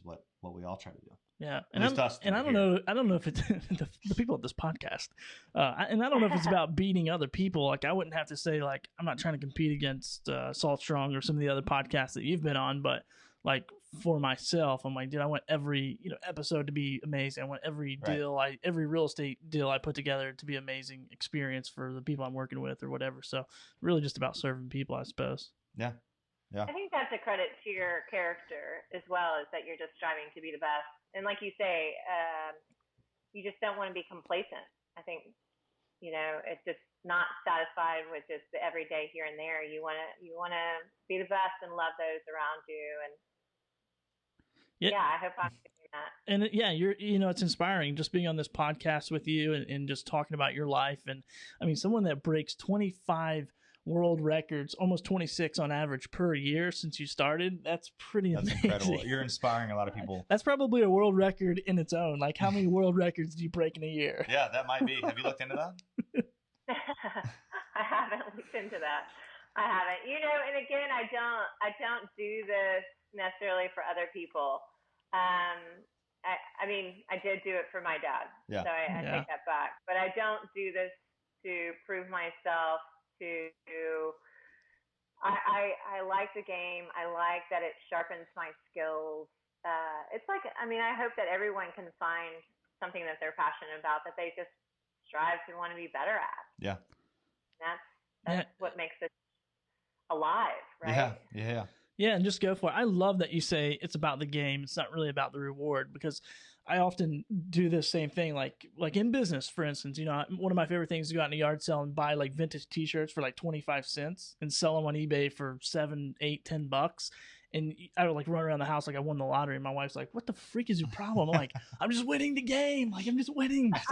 what we all try to do. Yeah. And I don't know if it's the people at this podcast, and I don't know if it's about beating other people. Like, I wouldn't have to say, like, I'm not trying to compete against Salt Strong or some of the other podcasts that you've been on, but like for myself, I'm like, dude, I want every episode to be amazing. I want every deal, every real estate deal I put together to be amazing experience for the people I'm working with or whatever. So really just about serving people, I suppose. Yeah. Yeah. I think that's a credit to your character as well, is that you're just striving to be the best. And like you say, you just don't want to be complacent. I think, it's just not satisfied with just the everyday here and there. You want to be the best and love those around you. And I hope I'm doing that. And you're, it's inspiring just being on this podcast with you and just talking about your life. And I mean, someone that breaks 25 world records, almost 26 on average per year since you started. That's pretty amazing. Incredible. You're inspiring a lot of people. That's probably a world record in its own. Like, how many world records do you break in a year? Yeah, that might be. Have you looked into that? I haven't looked into that. I haven't. And again, I don't do this necessarily for other people. I mean, I did do it for my dad. Yeah. So I take that back. But I don't do this to prove myself. I like the game. I like that it sharpens my skills. It's like, I hope that everyone can find something that they're passionate about, that they just strive to want to be better at. Yeah. That's what makes it alive, right? Yeah. Yeah, and just go for it. I love that you say it's about the game. It's not really about the reward, because I often do the same thing, like in business, for instance. One of my favorite things is to go out in a yard sale and buy like vintage T-shirts for like 25 cents and sell them on eBay for $7, $8, $10. And I would like run around the house like I won the lottery. And my wife's like, "What the freak is your problem?" I'm like, "I'm just winning the game. Like, I'm just winning." She's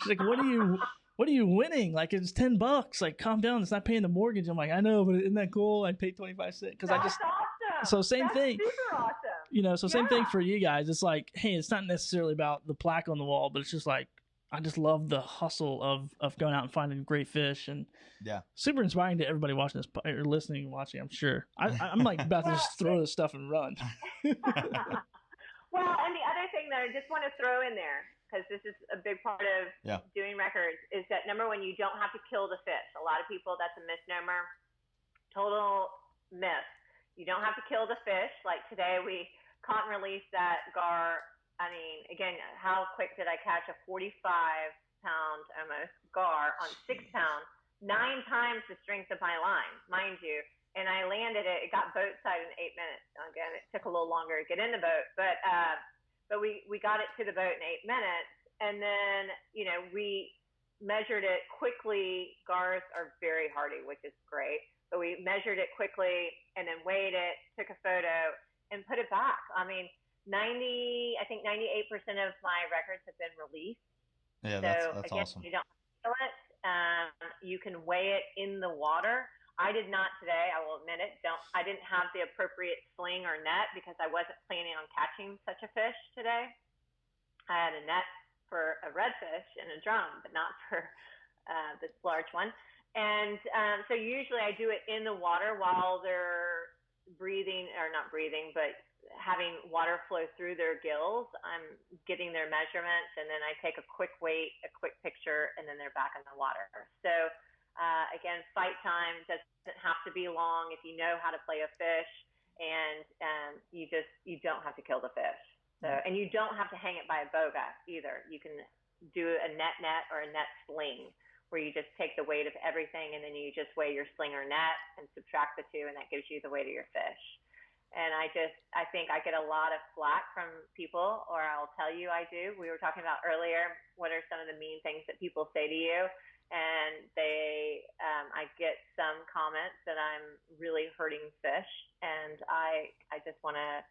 like, "What are you winning? Like, it's $10. Like, calm down. It's not paying the mortgage." I'm like, "I know, but isn't that cool? I paid 25 cents because I just." Awesome. So same That's thing. Super awesome. Same thing for you guys. It's like, hey, it's not necessarily about the plaque on the wall, but it's just like, I just love the hustle of going out and finding great fish, and super inspiring to everybody watching this or listening and watching. I'm sure I'm like about to just throw this stuff and run. Well, and the other thing that I just want to throw in there, because this is a big part of doing records, is that number one, you don't have to kill the fish. A lot of people, that's a misnomer, total myth. You don't have to kill the fish. Like today, we caught and released that gar. I mean, again, how quick did I catch a 45-pound almost gar on 6 pound, 9 times the strength of my line, mind you. And I landed it. It got boat side in 8 minutes. Again, it took a little longer to get in the boat, but we got it to the boat in 8 minutes. And then, you know, we measured it quickly. Gars are very hardy, which is great. But we measured it quickly and then weighed it, took a photo, and put it back. I mean, 98% of my records have been released. Yeah, so that's again, awesome. You don't feel it. You can weigh it in the water. I did not today. I will admit it. I didn't have the appropriate sling or net because I wasn't planning on catching such a fish today. I had a net for a redfish and a drum, but not for this large one. And so usually I do it in the water while they're breathing, or not breathing, but having water flow through their gills. I'm getting their measurements, and then I take a quick weight, a quick picture, and then they're back in the water. So again, fight time doesn't have to be long if you know how to play a fish, and you don't have to kill the fish. So, and you don't have to hang it by a boga either. You can do a net or a net sling, where you just take the weight of everything, and then you just weigh your sling or net and subtract the two, and that gives you the weight of your fish. And I think I get a lot of flack from people, or I'll tell you I do. We were talking about earlier, what are some of the mean things that people say to you? And I get some comments that I'm really hurting fish. And I just want to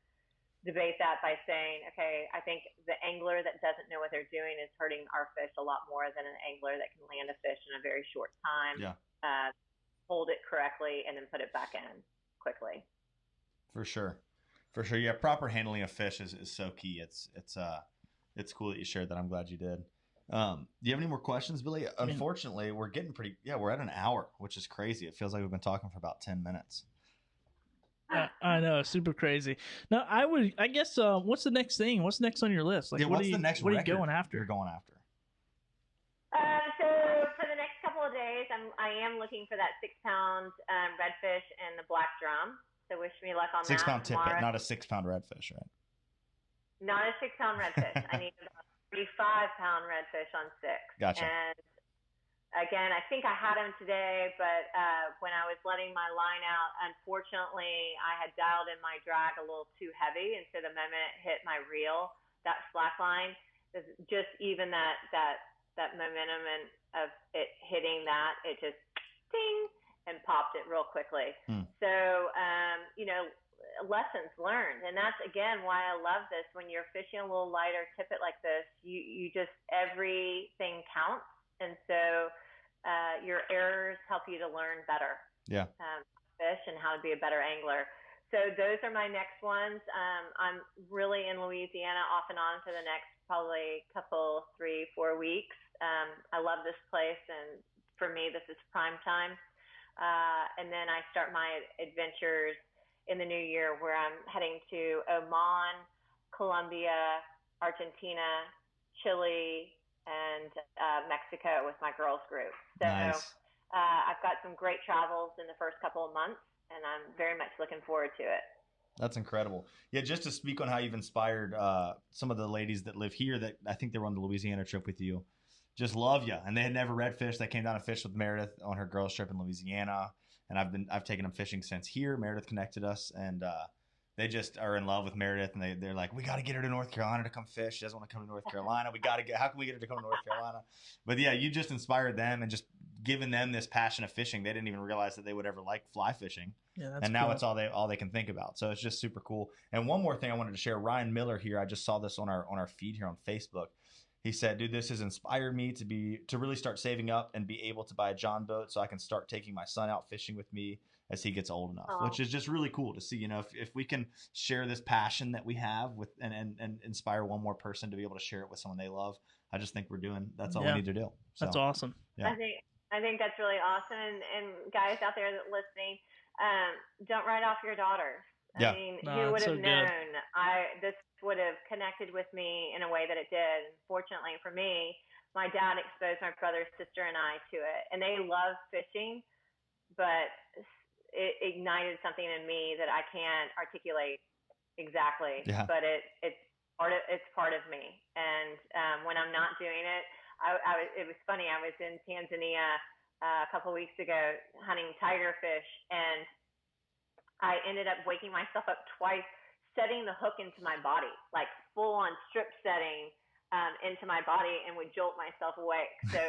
debate that by saying, okay, I think the angler that doesn't know what they're doing is hurting our fish a lot more than an angler that can land a fish in a very short time, hold it correctly, and then put it back in quickly. For sure. Yeah, proper handling of fish is so key. It's cool that you shared that. I'm glad you did. Do you have any more questions, Billy? Unfortunately, we're getting we're at an hour, which is crazy. It feels like we've been talking for about 10 minutes. I know, super crazy. Now, I guess, what's the next thing? What's next on your list? Like, what's the next what are record you going after? You're going after? So for the next couple of days, I am looking for that 6-pound redfish and the black drum. So wish me luck on 6-pound that. tippet, not a 6-pound redfish, right? Not a 6-pound redfish. I need about 35-pound redfish on 6. Gotcha. And again, I think I had him today, but when I was letting my line out, unfortunately, I had dialed in my drag a little too heavy, and so the moment it hit my reel, that slack line, just even that momentum and of it hitting that, it just ding and popped it real quickly. So, lessons learned. And that's, again, why I love this. When you're fishing a little lighter tippet like this, you just, everything counts. And so your errors help you to learn better. Fish and how to be a better angler. So those are my next ones. I'm really in Louisiana off and on for the next probably couple, 3-4 weeks. I love this place, and for me, this is prime time. And then I start my adventures in the new year, where I'm heading to Oman, Colombia, Argentina, Chile, and Mexico with my girls group. So nice. I've got some great travels in the first couple of months, and I'm very much looking forward to it. That's incredible. Yeah, just to speak on how you've inspired some of the ladies that live here, that I think they were on the Louisiana trip with you, just love you. And they had never redfished. They came down to fish with Meredith on her girls trip in Louisiana, and I've taken them fishing since here. Meredith connected us, and they just are in love with Meredith, and they're like, we got to get her to North Carolina to come fish. She doesn't want to come to North Carolina. How can we get her to come to North Carolina? But yeah, you just inspired them and just given them this passion of fishing. They didn't even realize that they would ever like fly fishing. Yeah, that's and now cool. it's all they can think about. So it's just super cool. And one more thing I wanted to share, Ryan Miller here, I just saw this on our feed here on Facebook. He said, dude, this has inspired me to really start saving up and be able to buy a John boat so I can start taking my son out fishing with me as he gets old enough, which is just really cool to see. You know, if we can share this passion that we have with and inspire one more person to be able to share it with someone they love, I just think that's all we need to do. So, that's awesome. Yeah. I think that's really awesome. And guys out there that listening, don't write off your daughters. I mean, who would have known this would have connected with me in a way that it did? Fortunately for me, my dad exposed my brother, sister, and I to it, and they love fishing, but it ignited something in me that I can't articulate exactly. Yeah. But it's part of me, and when I'm not doing it, it was funny. I was in Tanzania a couple of weeks ago hunting tigerfish, and I ended up waking myself up twice, setting the hook into my body, like full on strip setting into my body, and would jolt myself awake. So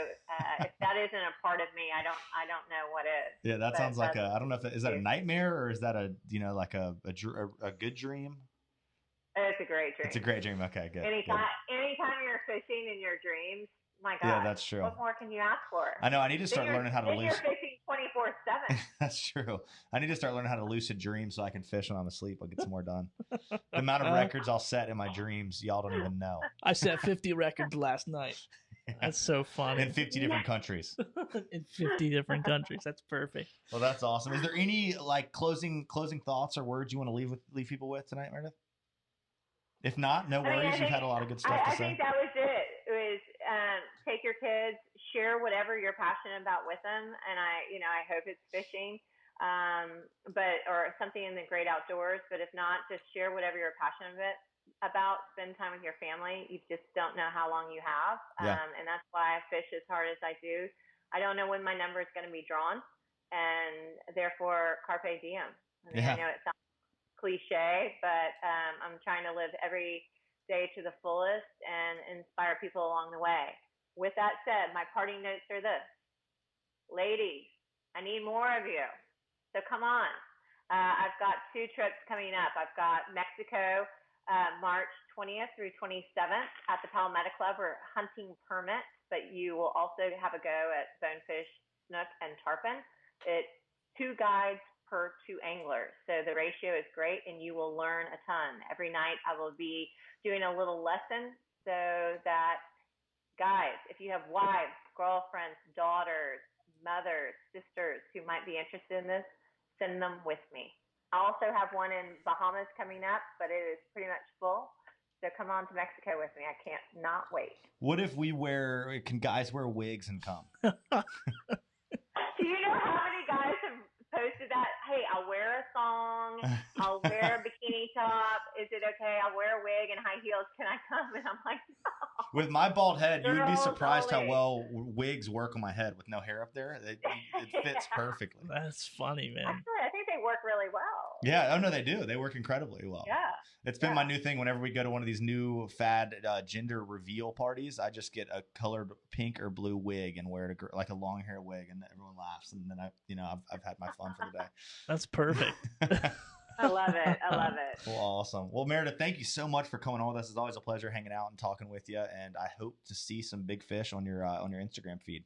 if that isn't a part of me, I don't know what is. Yeah, that sounds like I don't know if is that a nightmare or is that like a good dream? It's a great dream. It's a great dream. Okay, good. Anytime you're fishing in your dreams, my God. Yeah, that's true. What more can you ask for? I know. I need to start learning how to You're fishing 24/7. That's true. I need to start learning how to lucid dream so I can fish when I'm asleep. I'll get some more done. The amount of records I'll set in my dreams, y'all don't even know. I set 50 records last night. That's so funny. In 50 different countries. In 50 different countries. That's perfect. Well, that's awesome. Is there any like closing thoughts or words you want to leave people with tonight, Meredith? If not, no worries. You've had a lot of good stuff to say. I think that was it. It was take your kids, share whatever you're passionate about with them, and I hope it's fishing, or something in the great outdoors. But if not, just share whatever you're passionate about. Spend time with your family. You just don't know how long you have, and that's why I fish as hard as I do. I don't know when my number is going to be drawn, and therefore carpe diem. I mean, I know it sounds cliche, but I'm trying to live every day to the fullest and inspire people along the way. With that said, my parting notes are this. Ladies, I need more of you. So come on. I've got 2 trips coming up. I've got Mexico, March 20th through 27th at the Palometa Club. We're hunting permits, but you will also have a go at bonefish, snook, and tarpon. It's 2 guides per 2 anglers. So the ratio is great, and you will learn a ton. Every night I will be doing a little lesson so that, guys, if you have wives, girlfriends, daughters, mothers, sisters who might be interested in this, send them with me. I also have one in Bahamas coming up, but it is pretty much full. So come on to Mexico with me. I can't not wait. What if can guys wear wigs and come? Do you know how many guys have posted that? Hey, I'll wear a thong. I'll wear a bikini top. Is it okay? I'll wear a wig and high heels. Can I come? And I'm like, no. With my bald head, you would be surprised how well wigs work on my head with no hair up there. It fits perfectly. That's funny, man. Actually, I think they work really well. Yeah. Oh, no, they do. They work incredibly well. Yeah. It's been my new thing. Whenever we go to one of these new fad gender reveal parties, I just get a colored pink or blue wig and wear it like a long hair wig, and everyone laughs. And then I've had my fun for the day. That's perfect. I love it. I love it. Well, awesome. Well, Meredith, thank you so much for coming on with us. It's always a pleasure hanging out and talking with you. And I hope to see some big fish on your Instagram feed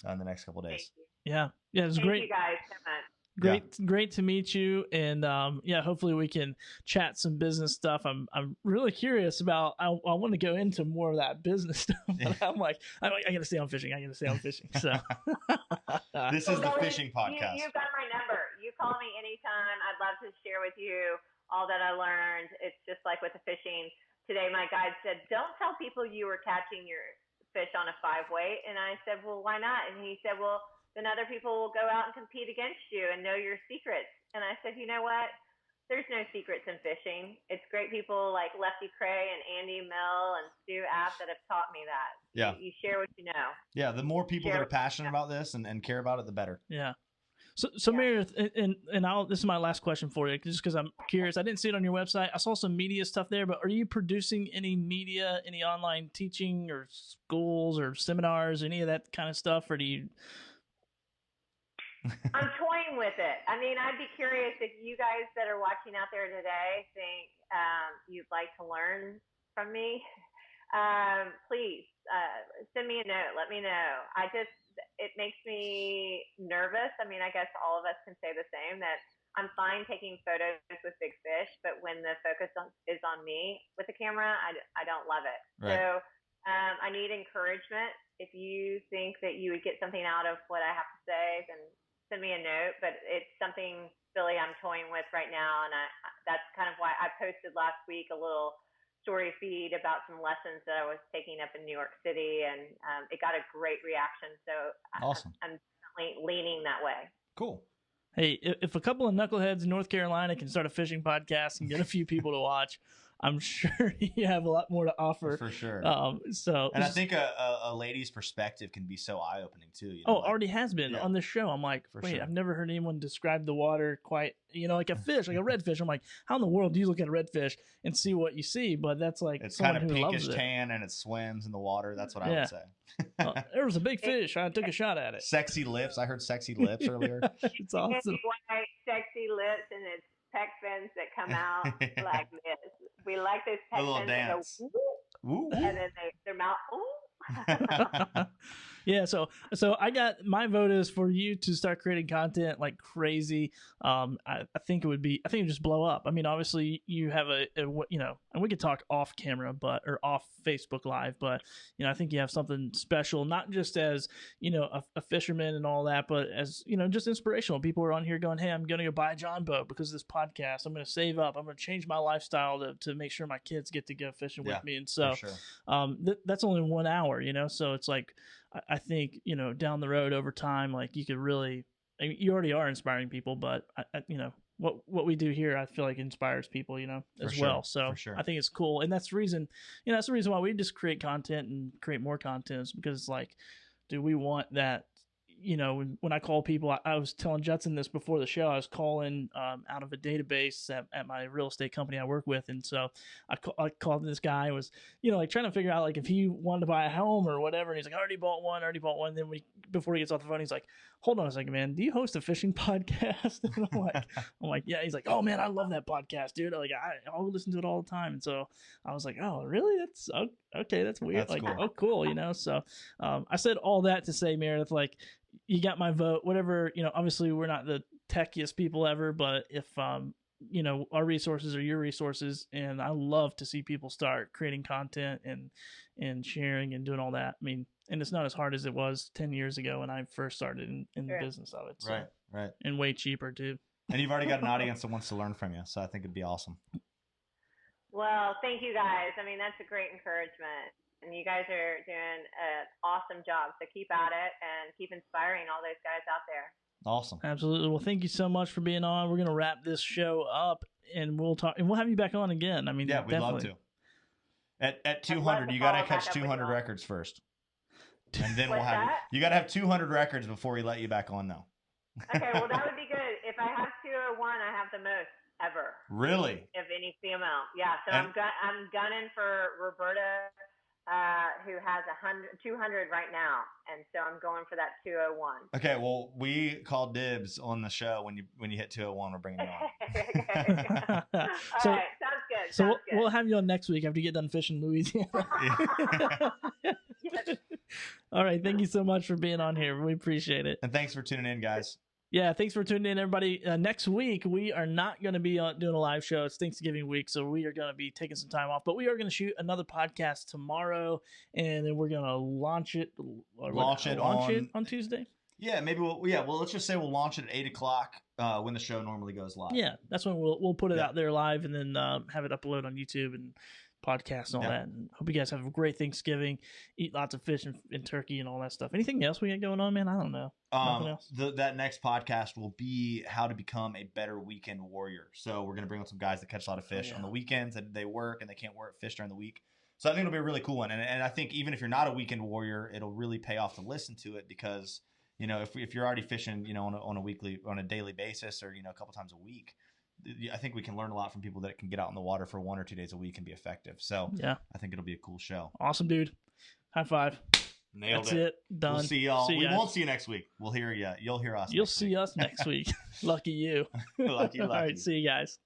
in the next couple of days. Yeah. Yeah. It was great. Thank you guys so much. Great to meet you, and hopefully we can chat some business stuff. I'm really curious about. I want to go into more of that business stuff, but I'm like I got to stay on fishing. So this is the fishing podcast. You've got my number. You call me anytime. I'd love to share with you all that I learned. It's just like with the fishing today. My guide said, "Don't tell people you were catching your fish on a 5-weight," and I said, "Well, why not?" And he said, "Well, then other people will go out and compete against you and know your secrets." And I said, you know what? There's no secrets in fishing. It's great people like Lefty Cray and Andy Mill and Stu App that have taught me that. Yeah. You share what you know. Yeah. The more people that are passionate about this and care about it, the better. Yeah. So Meredith, and this is my last question for you, just because I'm curious. I didn't see it on your website. I saw some media stuff there, but are you producing any media, any online teaching or schools or seminars, any of that kind of stuff, or do you... I'm toying with it. I mean, I'd be curious if you guys that are watching out there today think you'd like to learn from me. Please send me a note. Let me know. It makes me nervous. I mean, I guess all of us can say the same, that I'm fine taking photos with big fish, but when the focus is on me with the camera, I don't love it. Right. So I need encouragement. If you think that you would get something out of what I have to say, then send me a note. But it's something, Billy, I'm toying with right now, and that's kind of why I posted last week a little story feed about some lessons that I was taking up in New York City, and it got a great reaction. So awesome. I'm definitely leaning that way. Cool. Hey, if a couple of knuckleheads in North Carolina can start a fishing podcast and get a few people to watch, I'm sure you have a lot more to offer. For sure. And I think a lady's perspective can be so eye-opening too. You know, already has been on this show. I'm like, wait, I've never heard anyone describe the water quite, like a fish, like a redfish. I'm like, how in the world do you look at a redfish and see what you see? But that's like, it's kind of pinkish tan and it swims in the water. That's what I would say. There was a big fish. I took a shot at it. Sexy lips. I heard sexy lips earlier. It's awesome. White, sexy lips, and it's pec fins that come out like this. We like those pec fins that go woo, and then their mouth ooh. Yeah, so I got my vote is for you to start creating content like crazy. I think it would just blow up. I mean, obviously you have and we could talk off camera, or off Facebook Live, but I think you have something special, not just as a fisherman and all that, but as just inspirational. People are on here going, hey, I'm gonna go buy a John boat because of this podcast. I'm gonna save up. I'm gonna change my lifestyle to make sure my kids get to go fishing with me. And so, that's only 1 hour, so it's like. I think, down the road over time, like you could really, you already are inspiring people, but what we do here, I feel like inspires people, as well. So I think it's cool. And that's the reason, why we just create content and create more content is because like, do we want that, when I call people, I was telling Judson this before the show, I was calling out of a database at my real estate company I work with. And so I called this guy. I was, like trying to figure out like if he wanted to buy a home or whatever. And he's like, I already bought one. And then before he gets off the phone, he's like, hold on a second, man. Do you host a fishing podcast? And I'm like, yeah. He's like, oh man, I love that podcast, dude. Like I'll listen to it all the time. And so I was like, oh really? That's okay. That's weird. That's cool. Oh, cool. So I said all that to say, Meredith, like, you got my vote, whatever, obviously we're not the techiest people ever, but if, our resources are your resources, and I love to see people start creating content and sharing and doing all that. I mean, and it's not as hard as it was 10 years ago when I first started in the business of it. So. Right. And way cheaper too. And you've already got an audience that wants to learn from you. So I think it'd be awesome. Well, thank you guys. I mean, that's a great encouragement. And you guys are doing an awesome job. So keep at it and keep inspiring all those guys out there. Awesome. Absolutely. Well, thank you so much for being on. We're going to wrap this show up and we'll talk and we'll have you back on again. I mean, yeah, we'd love to. At 200, you got to catch 200 records first. And then we'll have you got to have 200 records before we let you back on though. Okay, well that would be good. If I have 201, I have the most ever. Really? Of any female. Yeah, so I'm gunning for Roberta who has 200 right now, and so I'm going for that 201. Okay, well, we call dibs on the show when you hit 201. We're bringing you on. All right, sounds good. So we'll have you on next week after you get done fishing Louisiana. All right, thank you so much for being on here. We appreciate it. And thanks for tuning in, guys. Yeah, thanks for tuning in, everybody. Next week, we are not going to be doing a live show. It's Thanksgiving week, so we are going to be taking some time off. But we are going to shoot another podcast tomorrow, and then we're going to launch it. Launch it on Tuesday? Yeah, maybe let's just say we'll launch it at 8 o'clock when the show normally goes live. Yeah, that's when we'll put it out there live and then have it upload on YouTube and podcast and all that. And hope you guys have a great Thanksgiving. Eat lots of fish and turkey and all that stuff. Anything else we got going on, man? I don't know. Nothing else? That next podcast will be how to become a better weekend warrior. So we're going to bring on some guys that catch a lot of fish on the weekends, and they work and they can't fish during the week. So I think it'll be a really cool one. And I think even if you're not a weekend warrior, it'll really pay off to listen to it because, if you're already fishing, on a daily basis or, a couple times a week, I think we can learn a lot from people that can get out in the water for 1 or 2 days a week and be effective. So I think it'll be a cool show. Awesome, dude. High five. Nailed That's it. Done. We'll see y'all. We won't see you next week. We'll hear you. You'll hear us. You'll see us next week. Lucky you. Lucky. All right. See you guys.